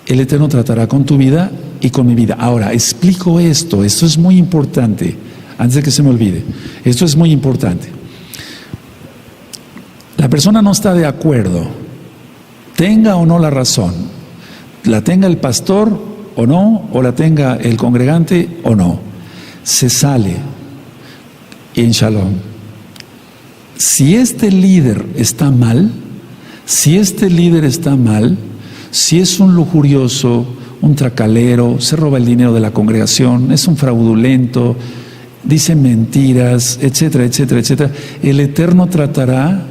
el Eterno tratará con tu vida y con mi vida. Ahora, explico esto es muy importante, antes de que se me olvide. Esto es muy importante. La persona no está de acuerdo, tenga o no la razón, la tenga el pastor o no, o la tenga el congregante o no, se sale en shalom. Si este líder está mal, si es un lujurioso, un tracalero, se roba el dinero de la congregación, es un fraudulento, dice mentiras, etcétera, etcétera, etcétera, el Eterno tratará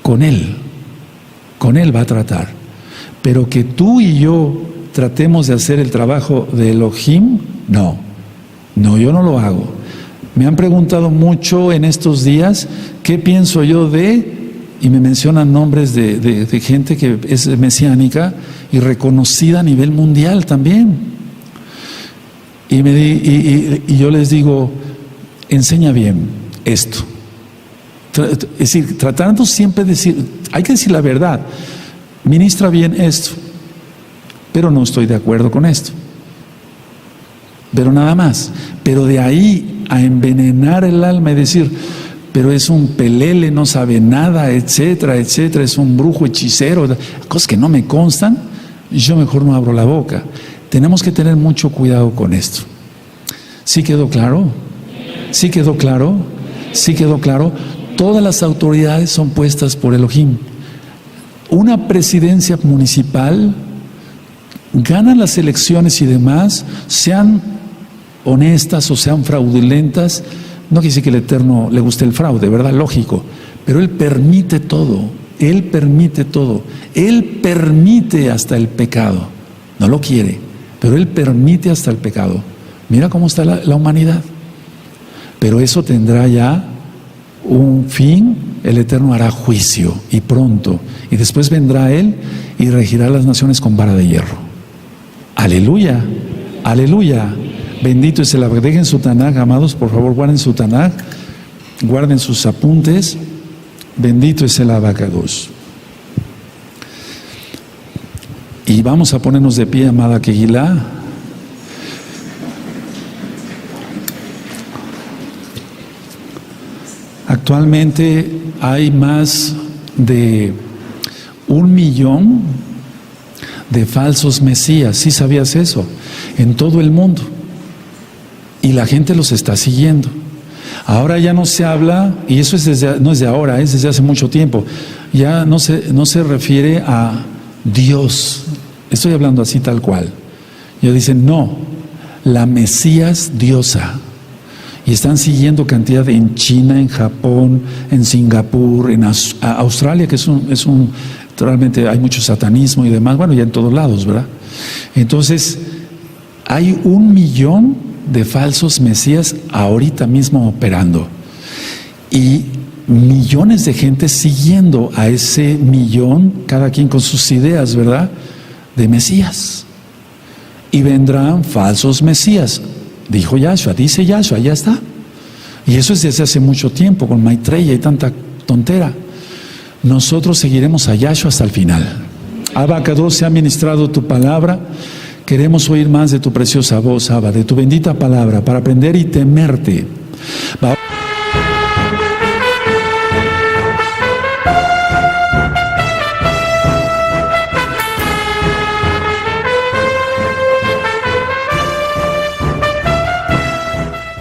con él va a tratar. Pero que tú y yo tratemos de hacer el trabajo de Elohim. No, yo no lo hago. Me han preguntado mucho en estos días qué pienso yo y me mencionan nombres de gente que es mesiánica y reconocida a nivel mundial también. Y yo les digo, enseña bien esto. Es decir, tratando siempre de decir, hay que decir la verdad, ministra bien esto, pero no estoy de acuerdo con esto. Pero nada más. Pero de ahí a envenenar el alma y decir, pero es un pelele, no sabe nada, etcétera, etcétera, es un brujo hechicero, cosas que no me constan, yo mejor no abro la boca. Tenemos que tener mucho cuidado con esto. ¿Sí quedó claro? ¿Sí quedó claro? ¿Sí quedó claro? Todas las autoridades son puestas por Elohim. Una presidencia municipal, ganan las elecciones y demás, sean honestas o sean fraudulentas, no quiere decir que el Eterno le guste el fraude, ¿verdad? Lógico, pero Él permite todo, Él permite todo, Él permite hasta el pecado, no lo quiere, pero Él permite hasta el pecado. Mira cómo está la humanidad, pero eso tendrá ya un fin. El Eterno hará juicio y pronto, y después vendrá Él y regirá las naciones con vara de hierro. Aleluya, aleluya. Bendito es el Abacados. Dejen su Tanaj, amados, por favor, guarden su Tanaj, guarden sus apuntes. Bendito es el Abacados. Y vamos a ponernos de pie, amada Kehilá. Actualmente hay más de 1 millón de falsos mesías. ¿Sí sabías eso? En todo el mundo. Y la gente los está siguiendo. Ahora ya no se habla, y eso no es de ahora, es desde hace mucho tiempo. Ya no se refiere a Dios. Estoy hablando así tal cual. Ya dicen, no, la Mesías diosa. Y están siguiendo cantidad en China, en Japón, en Singapur, en Australia, que realmente hay mucho satanismo y demás, bueno, ya en todos lados, ¿verdad? Entonces, hay 1 millón de falsos mesías ahorita mismo operando. Y millones de gente siguiendo a ese millón, cada quien con sus ideas, ¿verdad?, de mesías. Y vendrán falsos mesías. Dijo Yahshua, dice Yahshua, ya está. Y eso es desde hace mucho tiempo, con Maitreya y tanta tontera. Nosotros seguiremos a Yahshua hasta el final. Abacados, se ha ministrado tu palabra. Queremos oír más de tu preciosa voz, Abba, de tu bendita palabra, para aprender y temerte.